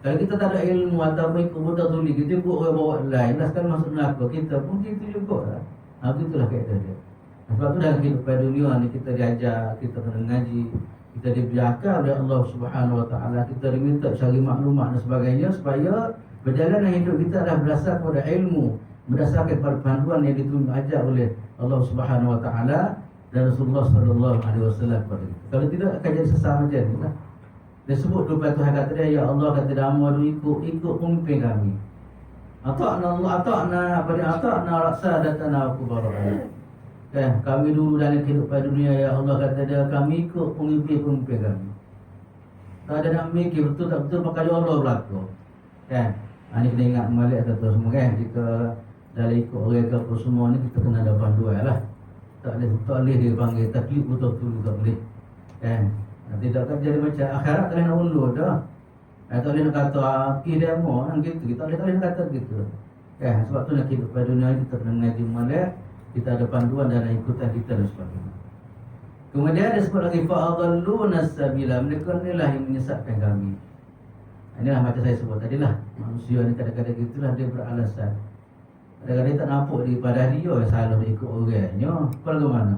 Kalau kita tak ada ilmu atau ikut budak tuli, kita ikut orang bawa lain, lah sekali masuk neraka kita pun gitu juga lah. Begitulah kaedah dia. Sebab tu dalam kehidupan dunia ni kita diajar, kita kena mengaji, kita dibiarkan oleh Allah Subhanahu Wa Taala, kita diminta cari maklumat dan sebagainya supaya perjalanan hidup kita adalah berdasarkan pada ilmu, berdasarkan pada panduan yang ditunjuk ajar oleh Allah Subhanahu Wa Taala dan Rasulullah sallallahu alaihi wasallam kepada kita. Kalau tidak akan jadi sesat macam ni lah. Dia sebut doa Tuhan kata dia, ya Allah kata dia hamba tu ikut pemimpin kami. Ata'na Allah, ata'na raksadatana wa kubara'ana. Kami dulu dalam kehidupan dunia, ya Allah kata dia, kami ikut pemimpin-pemimpin kami. Tak ada nak mikir betul tak betul pakai Allah berlaku. Ini kena ingat balik kata semua kan. Kita dalam ikut orang ke apa semua ni, kita kena ada panduan lah. Tak boleh dia panggil taklid betul-betul tak boleh. Tidak akan jadi macam akhirat tak boleh nak undur dah. Tak boleh nak kata dia mau kan gitu. Kita boleh nak kata gitu. Sebab tu nak hidup pada dunia kita kena mengaji balik. Kita ada panduan dan ikutan kita dan sebagainya. Kemudian dia sebut lagi fa'adalluna sabila, mereka inilah yang menyesatkan kami. Inilah macam saya sebut tadilah. Manusia ni kadang-kadang gitulah dia beralasan. Kadang-kadang dia tak nampak daripada dia yang salah dia ikut orangnya. Bagaimana?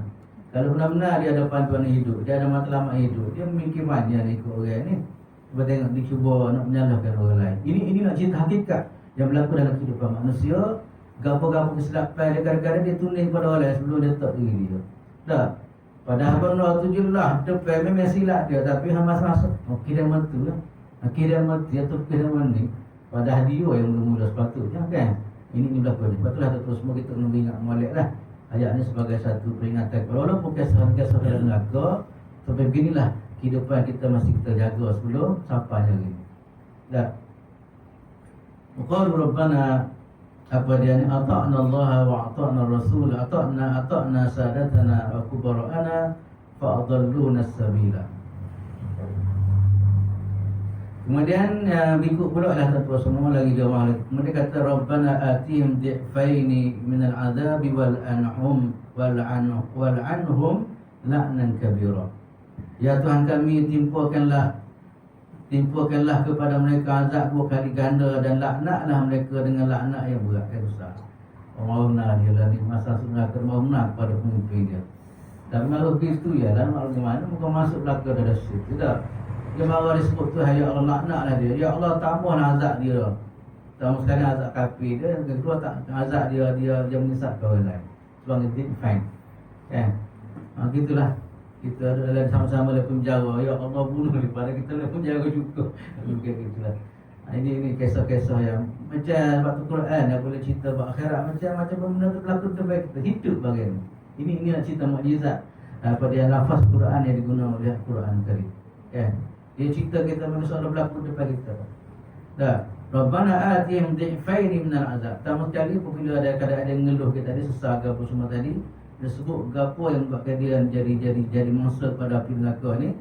Kalau benar-benar dia ada panduan hidup, dia ada matlamat hidup, dia memikir mana nak ikut orang ni. Cuba tengok dia cuba nak menyalahkan orang lain. Ini nak cerita hakikat yang berlaku dalam kehidupan manusia. Gapo-gapo kesilapan dia kadang-kadang dia tulis pada orang lain sebelum dia tak diri dia. Tak. Padahal benda tu jelas depan memang silap dia, tapi masa-masa kira mati lah. Kira mati atau kira mandi. Padahal dia yang mula-mula sepatutnya kan. Ini berlaku. Sebab itulah terus semua kita kena ingat molek lah. Ayat ni sebagai satu peringatan. Walaupun kisah-kisah dalam neraka, sampai beginilah kehidupan kita masih kita jaga sebelum sampai lagi. Tak. Qalu rabbana apa dia ni, ata'na Allah wa ata'na Rasul, ata'na sadatana wa kubara'ana fa adalluna as-sabila. Kemudian berikut pula lah tuan semua lagi jawab. Kemudian kata rabbana atihim dhi'faini minal adabi wal anhum la'nan kabira. Ya Tuhan kami, timpakanlah kepada mereka azab 2 kali ganda, dan laknatlah mereka dengan laknat yang berat, yang besar. Maaflah dia lah ni, masa sunaka maaflah kepada pemimpin dia. Tapi malu begitu ya, dan malu gimana, bukan masuk belaka dalam syurga. Tidak. Dia marah disebut tu, ya Allah laknatlah dia. Ya Allah tambahlah azab dia. Tambah sekali azab kafir dia, yang kedua tak azab dia menyesatkan orang lain. Sebab dia fine. Gitulah. Kita ada sama-sama dalam penjara. Ya Allah bunuh daripada kita dalam penjara juga. Gitulah. Ini kisah-kisah yang macam waktu Quran yang boleh cerita bab akhirat, macam benda tu berlaku terbaik kita hidup bagian. Ini nak cerita mukjizat pada yang lafaz Quran yang digunakan oleh Quran tadi. Dia cerita kita manusia ada berlaku depan kita. Dah. Rabbana atihim dhi'faini minal azab. Pertama sekali apabila ada keadaan yang ngeluh kita tadi, sesak apa semua tadi, dia sebut gapo yang buatkan dia jadi mangsa pada api neraka ni.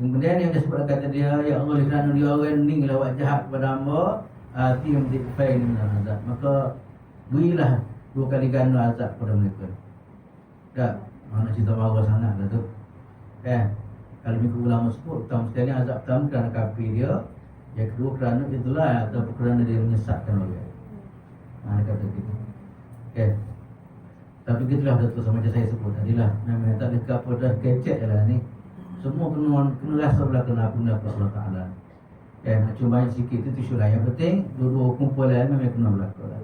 Kemudian yang dia sebut kata dia, ya Allah kerana dia orang ni lawat jahat kepada hamba, atihim dhi'faini minal azab. Maka berilah 2 kali ganda azab kepada mereka. Tak. Mana cerita bahawa sangat lah tu. Kalau mengikut ulama sebut, pertama sekali azab pertama kerana kafir dia, yang kedua kerana itulah atau kerana dia menyesatkan orang. Dia kata gitu. Tapi gitulah betul sama macam saya sebut tadilah. Memang tak ada apa dah kecek lah ni. Semua kena rasa belakang apa Allah Ta'ala. Nak cuma banyak sikit itu tisu lah. Yang penting dua-dua kumpulan memang kena belakang lah.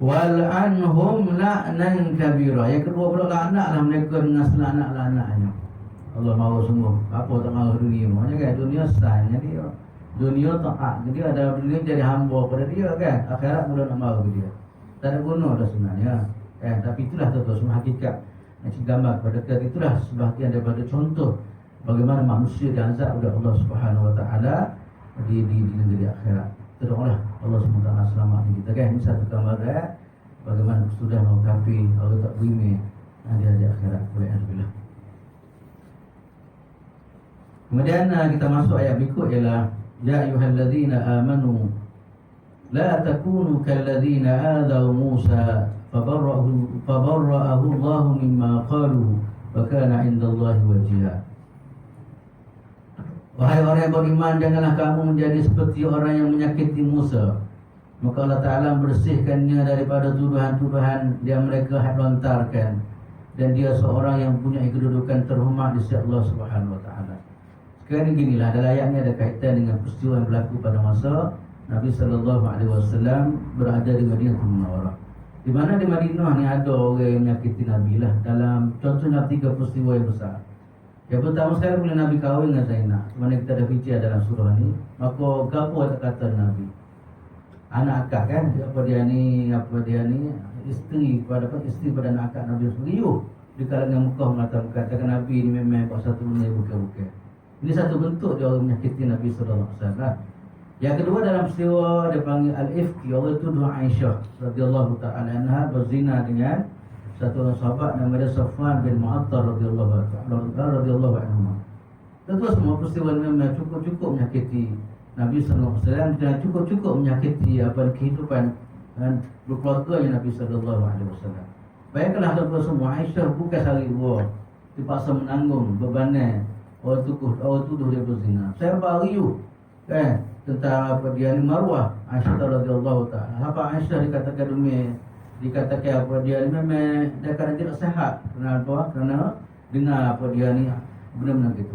Wal anhum la'nan kabira. Yang kedua pula laknatlah mereka dengan selaknat-laknatnya. Allah mahu sungguh. Apa tak mahu dunia. Maksudnya kan dunia sahnya dia. Dunia taat dia, dalam dunia jadi hamba pada dia kan. Akhirat mula nak mahu dia. Tak ada guna dah sebenarnya. Tapi itulah tu semua hakikat. Macam gambar kepada kita, itulah sebahagian daripada contoh bagaimana manusia diazab oleh Allah Subhanahu Wa Taala di negeri akhirat. Terdoalah Allah SWT selamatkan kita kan. Ini satu gambaran bagaimana sudah mengkapi Allah tak beriman di akhirat. Alhamdulillah. Kemudian kita masuk ayat berikut ialah ya ayyuhallazina amanu la takunu kallazina adaw Musa fabarra'ahu Allah mimma qalu wa kana 'indallahi wajiha. Wahai orang yang beriman, janganlah kamu menjadi seperti orang yang menyakiti Musa. Maka Allah Ta'ala membersihkannya daripada tuduhan-tuduhan yang mereka lontarkan, dan dia seorang yang punya kedudukan terhormat di sisi Allah Subhanahu Wa Ta'ala. Sekarang ginilah, dalam ayat ini ada kaitan dengan peristiwa yang berlaku pada masa Nabi SAW berada di Madinah Munawwarah. Di mana di Madinah ni ada orang yang menyakiti Nabi lah. Dalam contohnya 3 peristiwa yang besar. Yang pertama sekali bila Nabi kahwin dengan Zainab, mana kita ada bincang dalam surah ni, maka gapo kata Nabi? Anak akak kan, apa dia ni isteri pada anak akak Nabi sendiri. Di kalangan Mekah mengatakan Nabi ni memang buat satu benda bukan-bukan. Ini satu bentuk dia orang menyakiti Nabi sallallahu alaihi wasallam. Yang kedua dalam peristiwa dia panggil al-ifki, orang tuduh Aisyah radhiyallahu taala anha berzina dengan satu orang sahabat nama dia Safwan bin Mu'attar radhiyallahu anhu. Tentu semua peristiwa ini memang cukup menyakiti Nabi sallallahu alaihi wasallam dan cukup menyakiti kehidupan dan berkeluarga Nabi sallallahu alaihi wasallam. Bayangkanlah semua Aisyah bukan sehari dua dipaksa menanggung bebannya orang tuduh dia berzina. Saya baru kan tentang apa dia ni Marwah Aisyah radhiyallahu taala. Apa Aisyah dikatakan apa dia ni memang dia kadang tidak sihat. Kenapa? Kerana dengar apa dia ni benar-benar gitu.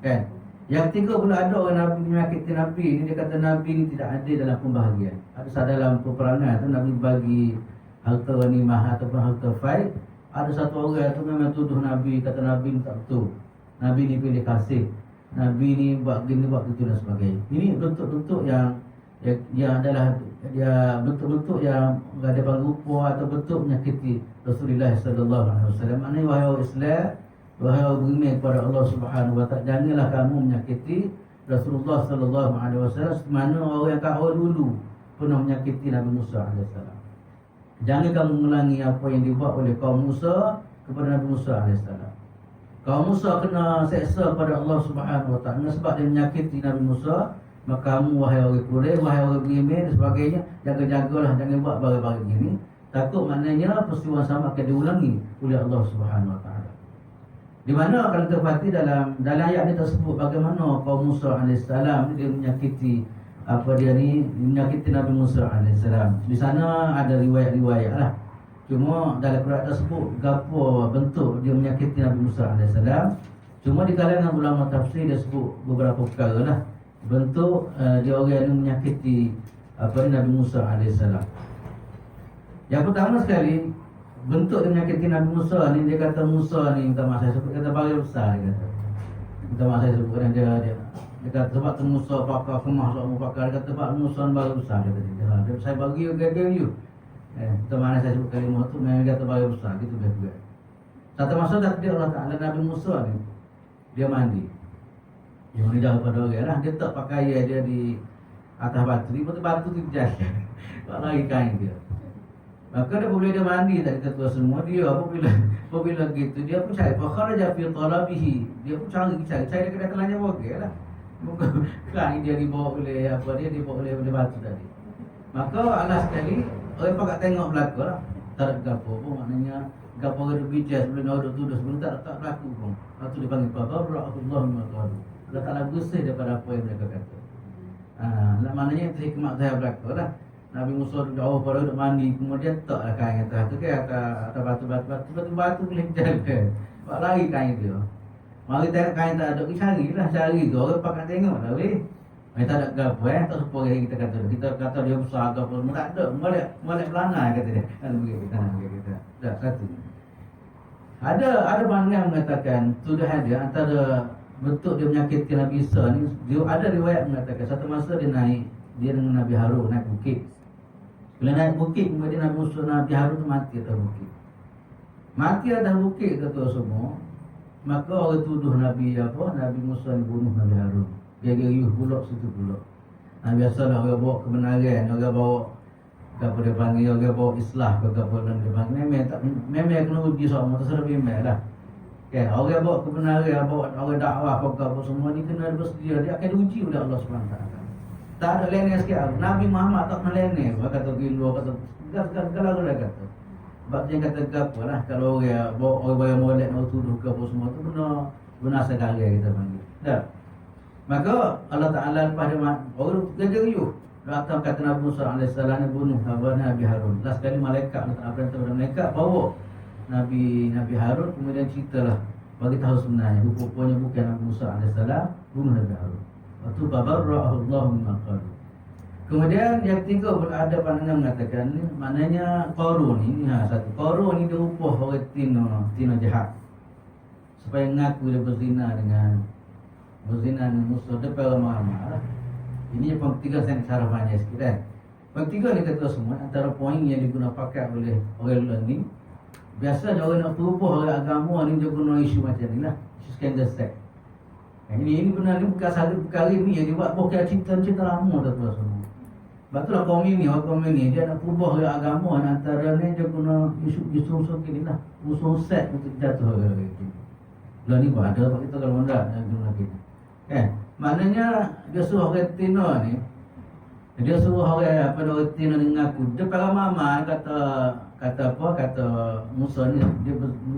Kan? Yang ketiga pula ada orang Nabi menyakiti Nabi ni, dia kata Nabi ni tidak adil dalam pembahagian. Ada dalam peperangan tu Nabi bagi harta ghanimah ataupun harta faid. Ada satu orang tu memang tuduh Nabi, kata Nabi ni tak betul. Nabi ni pilih kasih. Nabi ni buat gini buat gitu dan sebagainya. Ini bentuk-bentuk yang adalah dia bentuk-bentuk yang ada rupa atau bentuk menyakiti Rasulullah sallallahu alaihi wasallam. Maknanya wahai orang Islam, wahai orang beriman kepada Allah Subhanahu wa taala, janganlah kamu menyakiti Rasulullah sallallahu alaihi wasallam semana orang yang kau dulu pernah menyakiti Nabi Musa alaihi salam. Jangan kamu mengulangi apa yang dibuat oleh kaum Musa kepada Nabi Musa alaihi salam. Kaum Musa kena seksa pada Allah Subhanahu wa taala sebab dia menyakiti Nabi Musa. Maka kamu wahai orang Quraisy, wahai orang beriman dan sebagainya, jaga-jagalah jangan buat barang-barang begini. Takut maknanya peristiwa sama akan diulangi oleh Allah Subhanahu wa taala. Di mana kalau kita perhati dalam ayat ini tersebut bagaimana kaum Musa AS dia menyakiti menyakiti Nabi Musa AS. Di sana ada riwayat-riwayat lah. Cuma dalam Quran tersebut gapo bentuk dia menyakiti Nabi Musa AS. Cuma di kalangan ulama tafsir dia sebut beberapa perkara lah. Bentuk dia orang yang menyakiti Nabi Musa AS. Yang pertama sekali bentuk dia menyakiti Nabi Musa ni, dia kata Musa ni minta maaf saya sebut kata bagi besar, dia kata minta maaf saya sebut kan dia kata sebab tu Musa pakai kemah sok pakai, dia kata sebab Musa ni bagi besar, dia kata saya bagi you minta maaf saya sebut kalimah tu memang dia kata bagi besar gitu juga. Satu masa takdir Allah Ta'ala Nabi Musa ni dia mandi. Yang ni jauh pada orang lah. Dia tak pakai dia di atas batu. Lepas batu tu jatuh. Buat lagi kain dia. Maka dia boleh dia mandi tadi ketua semua. Dia apabila gitu dia pun cari. Fakharaja fi talabihi. Dia pun cari dia kena kelanya bogel lah. Bukan kain dia dibawa oleh dibawa oleh batu tadi. Maka alas sekali orang pakat tengok belakang lah. Tak ada gapo pun maknanya gapo orang bijak sebelum orang tuduh sebelum tak berlaku pun. Lepas tu dia panggil Fakharaja mimma qalu. Allah Ta'ala bersih daripada apa yang mereka kata. Maknanya itu hikmat saya berlaku lah. Nabi Musa jauh pada duduk mandi, kemudian taklah kain atas tu kan, atas batu boleh jaga. Buat lari kain dia. Mari tengok kain tak ada, cari tu. Orang pakai tengok lah weh. Tak ada gapa tak sepuh kita kata. Kita kata dia besar gapa, tak ada. Molek pelana kata dia. Kan begitu kita. Tak satu. Ada pandangan yang mengatakan tuduhan dia antara bentuk dia menyakiti Nabi Isa ni, dia ada riwayat mengatakan satu masa dia dengan Nabi Harun naik bukit. Bila naik bukit kemudian Nabi Harun tu mati atas bukit. Mati atas bukit kata semua. Maka orang tuduh Nabi Musa ni bunuh Nabi Harun. Dia geriuh pula situ pula. Biasalah orang bawa kebenaran, orang bawa apa dia panggil, orang bawa islah ke apa dia panggil. Memang kena uji soal terserah memang lah. Okay, orang bawa kebenaran, bawa orang dakwah apa semua ni kena bersedia, dia akan diuji oleh Allah SWT. Tak ada lainnya sikit. Nabi Muhammad tak pernah lainnya. Kata gilu, kata segala dia kata. Sebab dia kata apa lah, kalau orang molek nak tuduh ke apa semua tu benar segala kita panggil. Dah. Maka Allah Ta'ala lepas dia orang geriuh. Datang kata Nabi Musa AS ni bunuh Nabi Harun. Last sekali malaikat Allah Ta'ala perintah kepada malaikat bawa Nabi Harun, kemudian ceritalah bagi tahu sebenarnya rupanya bukan Nabi Musa AS bunuh Nabi Harun. Waktu babarra'ahu Allah mimma qalu. Kemudian yang ketiga ada pandangan mengatakan ni, maknanya Qarun ni satu. Qarun ni dia upah orang Tino jahat supaya ngaku dia berzina dengan musuh depan ramai-ramai lah. Ini yang ketiga saya nak syarahnya sikit kan. Yang ketiga ni kata semua antara poin yang diguna pakai oleh orang ni. Biasa orang nak berubah oleh agama ni dia guna isu macam ni lah, isu skandal seks. Ini benar ni bukan satu perkara ni yang dibuat bukan cinta lama dah tu semua. Sebab tu lah orang kaum ini dia nak berubah oleh agama antara ni dia guna isu ni lah, musuh seks untuk jatuh oleh itu. Lah ni pun ada pak kita kalau hendak yang guna kita. Maknanya dia suruh orang Tino ni, dia suruh orang orang Tino ni ngaku. Dia para mama kata Musa ni dia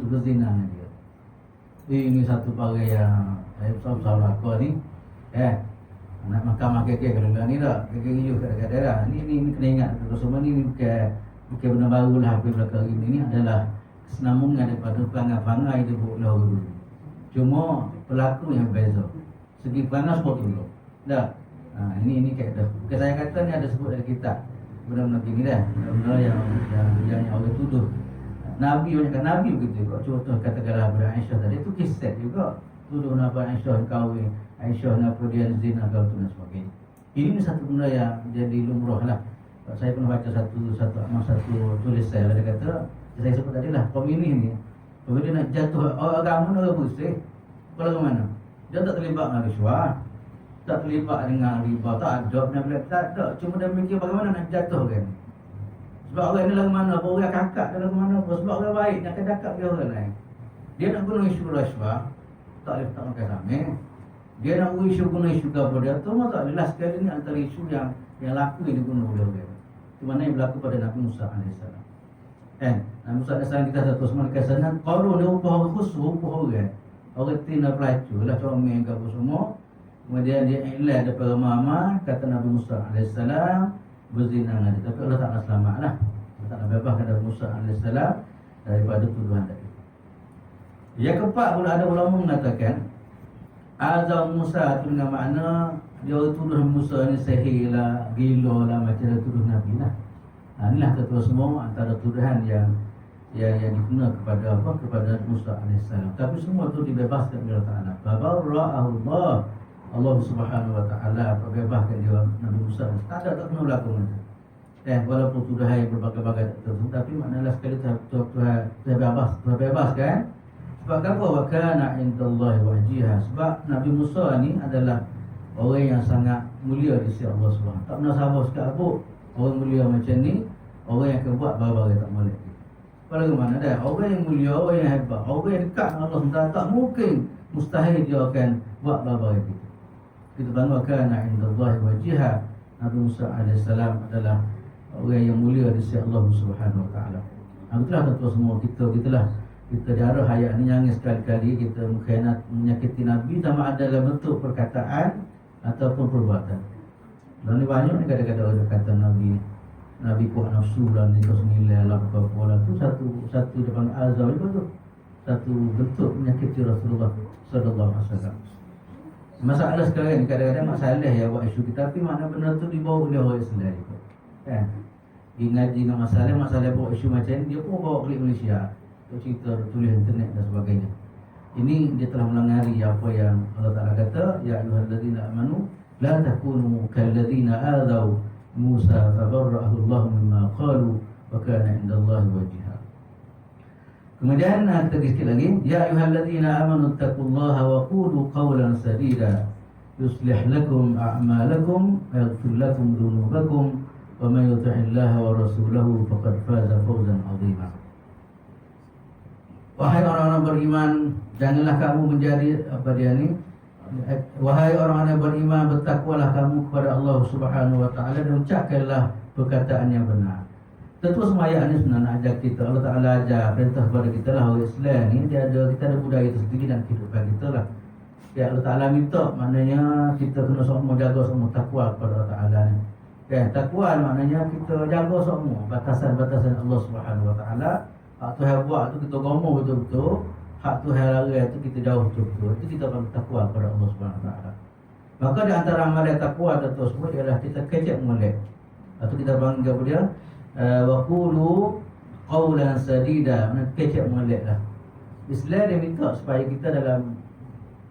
berzina dengan dia. Ini satu perkara yang besar-besar lakon ni. Nak mahkamah kekek kalau ni dah. Kekek hijau kadang-kadang lah. Ni kena ingat. Semua ni bukan benda baru lah. Belakang ini adalah kesenambungan daripada perangai-perangai dia buat dulu. Cuma pelaku yang berbeza. Segi perangai sebut dulu. Dah. Ini kayak dah. Bukan saya kata ni ada sebut dalam kitab. Benda-benda gini dah. Benda yang orang tuduh. Nabi banyakkan Nabi begitu. Contoh katakanlah Abu Aisyah tadi itu kisah juga. Tuduh Nabi Aisyah kahwin, Aisyah nak dia zina kau tu dan sebagainya. Ini satu benda yang jadi lumrah lah. Saya pernah baca satu tulisan dia kata, saya sebut tadi lah, pemilih ni kalau dia nak jatuh agama nak bersih, kalau ke mana? Dia tak terlibat dengan risuah, tak terlibat dengan riba, tak ada, tak ada. Cuma dia mikir bagaimana nak jatuh kan. Sebab orang ni lagu mana, orang kakak dia lagu mana, sebab orang baik nak kedakap dia orang lain. Dia nak guna isu rasuah, tak boleh tak makan sama. Dia nak guna isu gabar dia tu, tak boleh. Last sekali ni antara isu yang laku yang diguna oleh orang. Itu mana yang berlaku pada Nabi Musa AS. Nabi Musa AS kita satu semua dekat sana. Kalau dia upah khusus, upah orang. Orang tina pelacur lah, comel ke apa semua. Kemudian dia iklan daripada mama, kata Nabi Musa AS berzina dengan dia. Tapi Allah Ta'ala selamat lah. Allah Ta'ala bebaskan Nabi Musa AS daripada tuduhan tadi. Yang keempat pula ada ulama mengatakan azam Musa itu dengan makna dia tuduh Musa ni sihir lah, gila lah, macam dia tuduh Nabi lah. Inilah ketua semua antara tuduhan yang dikena kepada Musa AS. Tapi semua itu dibebaskan oleh Allah Ta'ala. Fabarra'ahu Allah Subhanahu Wa Ta'ala bebaskan dia Nabi Musa. Tak kena berlaku macam. Walaupun tuduhan yang berbagai-bagai tertentu, tapi maknanya sekali Tuhan bebaskan. Sebab apa? Wa kana indallahi wajiha. Sebab Nabi Musa ni adalah orang yang sangat mulia di sisi Allah Subhanahu. Tak pernah sabar sekali apa orang mulia macam ni, orang yang akan buat barang tak boleh. Bagaimana dah? Orang yang mulia, orang yang hebat, orang yang dekat dengan Allah Subhanahu, tak mungkin mustahil dia akan buat barang itu. Kita tahu wa kana indallahi wajiha. Nabi Musa AS adalah orang yang mulia di sisi Allah Subhanahu Wa Taala. Itulah tentu semua kita diarah ayat ni jangan sekali-kali kita mengkhianat, menyakiti Nabi sama ada dalam bentuk perkataan ataupun perbuatan. Dan ni banyak ni kadang-kadang orang kata Nabi kuat nafsu lah ni, kau semilai lah, apa-apa lah tu satu depan azab itu tu satu bentuk menyakiti Rasulullah Sallallahu Alaihi Wasallam. Masalah sekarang ni kadang-kadang masalah ya buat isu kita, tapi mana benda tu dibawa oleh orang Islam kan. Ngaji dengan masalah buat isu macam ni, dia pun bawa klik Malaysia, cerita tulis internet dan sebagainya. Ini dia telah melangari apa yang Allah Ta'ala kata, ya ayyuhallazina amanu la takunu kallazina adaw Musa fabarra'ahu Allah mimma qalu wa kana indallahi wajiha. Kemudian kita sikit lagi, ya ayyuhallazina amanu taqullaha wa qulu qawlan sadida yuslih lakum a'malakum wa yaghfir lakum dhunubakum wa man yuti'illaha wa rasulahu faqad faza fawzan 'azima. Wahai orang-orang beriman, janganlah kamu menjadi wahai orang-orang beriman, bertakwalah kamu kepada Allah Subhanahu Wa Taala dan ucapkanlah perkataan yang benar. Tentu semua ayat ini sebenarnya ajar kita. Allah Ta'ala ajar perintah kepada kita lah, orang Islam ni kita ada budaya tersendiri dan kehidupan kita lah. Ya, Allah Ta'ala minta maknanya kita kena semua jaga semua takwa kepada Allah Ta'ala ni. Ya, takwa maknanya kita jaga semua batasan-batasan Allah Subhanahu Wa Taala. Hak Tuhan buat tu kita ngomong betul-betul, hak Tuhan larang tu kita jauh betul-betul. Itu kita akan takwa kepada Allah Subhanahu Wa Taala. Maka di antara amalan takwa tersebut ialah kita kecek molek. Atau kita panggil apa dia? Wa qulu qawlan sadida, kecek molek lah. Islam dia minta supaya kita dalam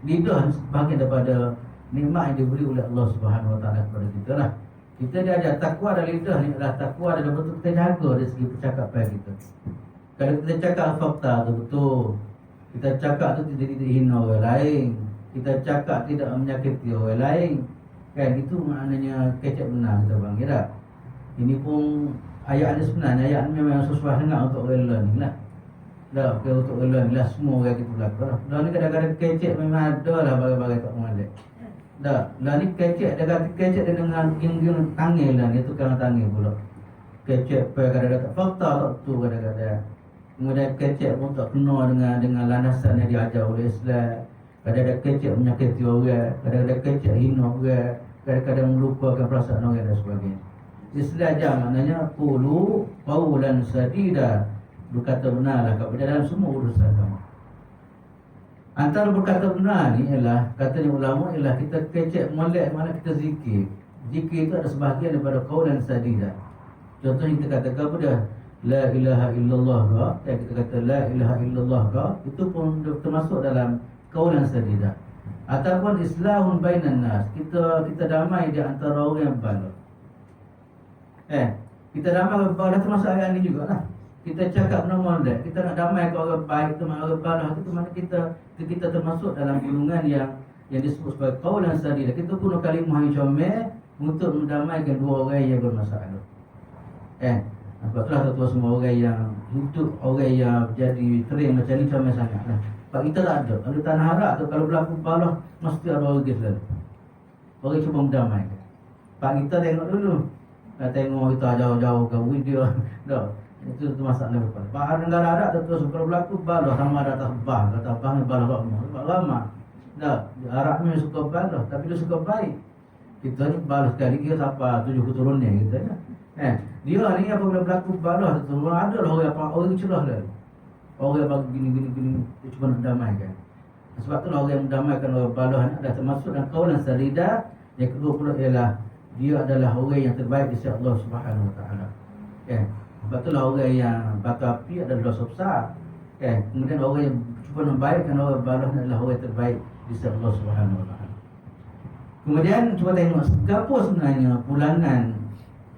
lidah sebahagian daripada nikmat yang diberi oleh Allah Subhanahu Wa Taala kepada kita lah. Kita diajar takwa dalam lidah ni adalah takwa dalam bentuk kita jaga dari segi percakapan kita. Kalau kita cakap fakta tu betul, kita cakap tu tidak hina orang lain, kita cakap tidak menyakiti orang lain, kan, itu maknanya kecek benar kita panggil tak? Ini pun ayat ni sebenarnya ayat ni memang sesuai dengan untuk orang learning lah. Dah, untuk orang learning lah, semua orang kita berlaku lah. Dah ni kadang-kadang kecek memang ada lah bagai-bagai tak mengalir. Dah, lah ni kecek, dia kata kecek dia dengan yang tangil lah, dia tukang tangil pula. Kecek kadang-kadang tak fakta tak tu kadang-kadang. Kemudian kecek pun tak kena dengan landasan yang diajar oleh Islam. Kadang-kadang kecek menyakiti orang, kadang-kadang kecek hina orang, kadang-kadang melupakan perasaan orang dan sebagainya. Islam ajar maknanya qulu qawlan sadida, berkata benarlah kepada dalam semua urusan kamu. Antara berkata benar ni ialah, katanya ulama, ialah kita kecek molek, mana kita zikir. Zikir itu ada sebahagian daripada qawlan sadida. Contohnya kita katakan apa dia? La ilaha illallah ka, kita kata la ilaha illallah ka, itu pun termasuk dalam qawlan sadida. Ataupun islahun bainan nas, kita damai di antara orang yang berbalah. Kita damai berbalah termasuk ayat ni jugalah. Kita cakap benda molek, kita nak damai ke orang baik, teman orang balah, itu mana kita termasuk dalam golongan yang disebut sebagai qawlan sadida. Kita guna kalimah yang comel untuk mendamaikan dua orang yang bermasalah. Sebab itulah tu semua orang yang hidup, orang yang jadi kering macam ni comel sangat lah. Sebab kita tak ada. Kalau tanah harap tu, kalau berlaku balah, mesti ada orang selalu. Orang cuba mendamaikan. Sebab kita tengok dulu, tengok kita jauh-jauh ke video. Itu masalah lepas. Bahar negara Arab terus kalau berlaku balah sama ada atas bah, kata bah ni balah ramah. Sebab ramah. Arab ni suka balah, tapi dia suka baik. Kita ni balah sekali dia siapa 7 keturunan kita kan. Dia ni apabila berlaku balah tu ada lah orang cerah dah. Orang bagi gini dia cuba nak damaikan. Sebab tu orang yang mendamaikan orang balah ni dah termasuk dalam qawlan sadida. Yang kedua pula ialah dia adalah orang yang terbaik di sisi Allah Subhanahu Wa Taala. Sebab itulah orang yang bakar api adalah dosa besar. Kemudian orang yang cuba membaikkan orang balah adalah orang yang terbaik di sisi Allah Subhanahu Wa Taala. Kemudian cuba tengok apa sebenarnya pulangan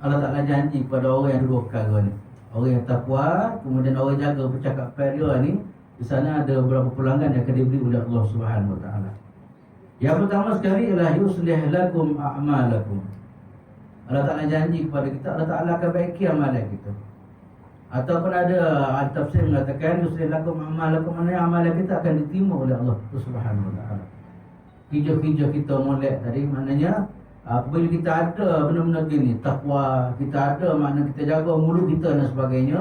Allah Ta'ala janji kepada orang yang dua perkara ni. Orang yang takwa, kemudian orang yang jaga percakapan dia ni. Di sana ada beberapa pulangan yang akan diberi oleh Allah Subhanahu Wa Taala. Yang pertama sekali ialah yuslih lakum a'malakum. Allah Ta'ala janji kepada kita, Allah Ta'ala akan baiki amalan kita. Ataupun ada tafsir mengatakan yuslih lakum a'malakum, maknanya amalan kita akan diterima oleh Allah Subhanahu Wa Taala. Hijau-hijau kita molek tadi, maknanya apabila kita ada benda-benda gini, takwa, kita ada makna kita jaga mulut kita dan sebagainya,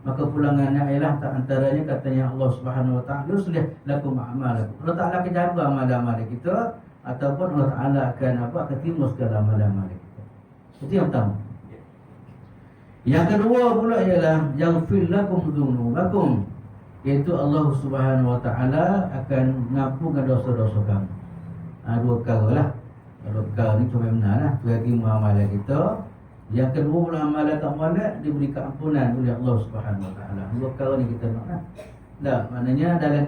maka pulangannya ialah tak antaranya katanya Allah Subhanahu Wa Taala yuslih lakum a'malakum. Allah Ta'ala akan jaga amalan-amalan kita, ataupun Allah Ta'ala akan terima segala amalan-amalan kita. Itu yang pertama. Yang kedua pula ialah yaghfir lakum dzunubakum, iaitu Allah Subhanahu Wa Taala akan mengampunkan dosa-dosa kamu. Dua perkara lah. Dua perkara ni cuma benar lah. Terima amalan kita. Yang kedua pula amalan tak molek diberi keampunan oleh Allah Subhanahu Wa Taala. Dua perkara ni kita nak lah. Maknanya dalam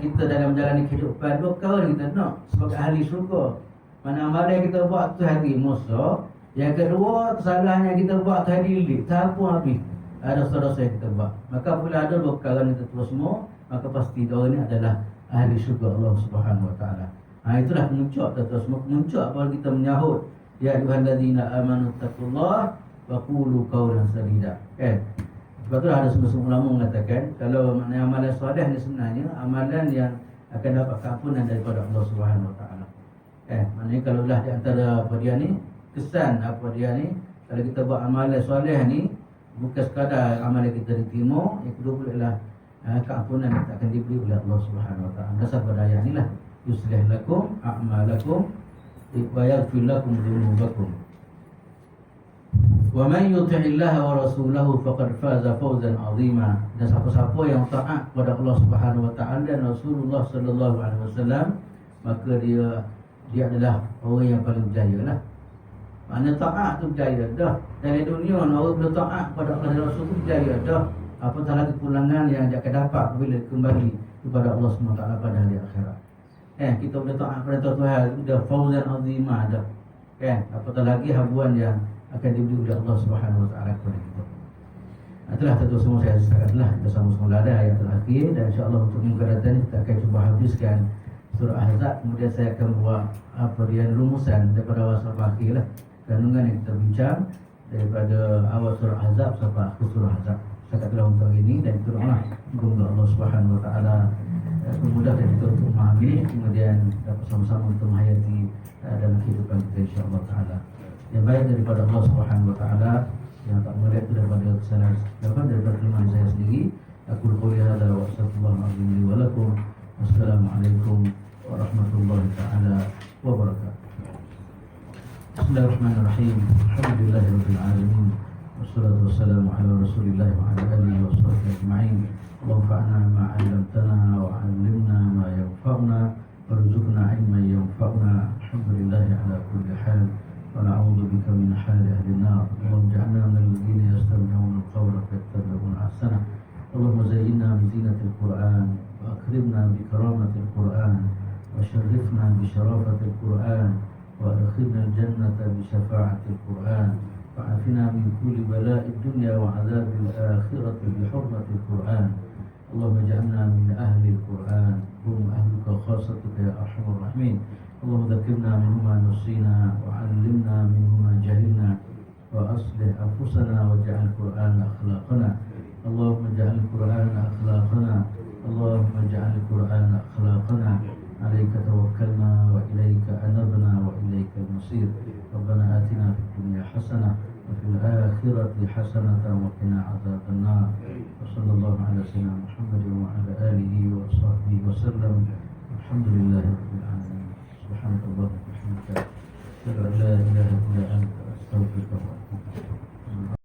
menjalani kehidupan, dua perkara ni kita nak sebagai ahli syurga. Mana amalan kita buat tu hari Musa. Yang kedua, kesalahan yang kita buat tu hari Lik. Tak pun habis. Ada dosa-dosa yang kita buat. Maka bila ada dua perkara ni terus semua, maka pasti orang ni adalah ahli syurga Allah Subhanahu Wa Taala. Itulah kemuncak terus kemuncak apabila kita menyahut ya ayyuhallazina amanu taqullah wa qulu qawlan sadida. Sebab tu ada semua ulama mengatakan kalau maknanya amalan soleh ni sebenarnya amalan yang akan dapat keampunan daripada Allah Subhanahu Wa Taala. Maknanya kalau lah di antara apa dia ni kesan apa dia ni, kalau kita buat amalan soleh ni bukan sekadar amalan kita diterima, yang kedua pula ialah keampunan yang akan diberi oleh Allah Subhanahu Wa Taala. Dasar pada ayat inilah yuslih lakum a'malakum wa yaghfir lakum dzunubakum. Wa man yuti'illaha wa rasulahu faqad faza fawzan 'azima. Dan siapa-siapa yang taat kepada Allah Subhanahu Wa Taala dan Rasulullah sallallahu alaihi wasallam, maka dia dia adalah orang yang paling berjaya lah. Maknanya taat tu berjaya dah. Dari dunia orang bertaat kepada Allah dan Rasul tu berjaya dah. Apatah lagi kepulangan yang dia akan dapat bila kembali kepada Allah SWT pada hari akhirat. Kita boleh taat perintah Tuhan itu dah fauzan azimah dah. Apatah lagi habuan yang akan diberi oleh Allah Subhanahu Wa Taala kepada kita. Itulah tentu semua saya setakatlah kita sama-sama ada ayat terakhir, dan insya-Allah untuk minggu datang kita akan cuba habiskan surah Ahzab. Kemudian saya akan buat rumusan daripada awal sampai akhir lah, kandungan yang kita bincang daripada awal surah Ahzab sampai akhir surah Ahzab. Setakatlah untuk hari ini, dan kita doalah semoga Allah Subhanahu Wa Taala memudahkan kita untuk memahami, kemudian dapat sama-sama untuk menghayati dalam kehidupan kita insya-Allah taala. Yang baik daripada Allah Subhanahu Wa Taala, yang tak melihat itu daripada kesalahan daripada kelemahan saya sendiri. Aku qouli hadza wa astaghfirullahalazim li wa lakum. Wassalamualaikum warahmatullahi taala wabarakatuh. Bismillahirrahmanirrahim. Alhamdulillahirabbil alamin. Wassalatu wassalamu ala Rasulillah wa ala alihi washabbihi ajma'in. Allahumma ma 'allamtana wa 'allimna ma yanfa'una warzuqna 'ilman yanfa'una. Alhamdulillahi ala kulli hal. ونعوذ بك من حال أهل النار. اللهم اجعلنا من الذين يستمعون القول فيتبعون أحسنه. اللهم زينا بزينة القرآن وأكرمنا بكرامة القرآن وشرفنا بشرافة القرآن وأدخلنا الجنة بشفاعة القرآن وعافنا من كل بلاء الدنيا وعذاب الآخرة بحرمة القرآن. اللهم اجعلنا من أهل القرآن، هم أهلك خاصتك يا أرحم الراحمين. اللهم ذكرنا منهما نسينا وعلمنا منهما جهلنا وأصلح أنفسنا واجعل القرآن أخلاقنا. اللهم اجعل القرآن أخلاقنا. اللهم اجعل القرآن أخلاقنا. عليك توكلنا وإليك أنبنا وإليك المصير. ربنا آتنا في الدنيا حسنة وفي الآخرة حسنة وقنا عذاب النار. وصلى الله على سيدنا محمد وعلى آله وصحبه وسلم. الحمد لله رب العالمين. سبحانك اللهم وبحمدك أشهد أن لا إله إلا أنت أستغفرك وأتوب إليك.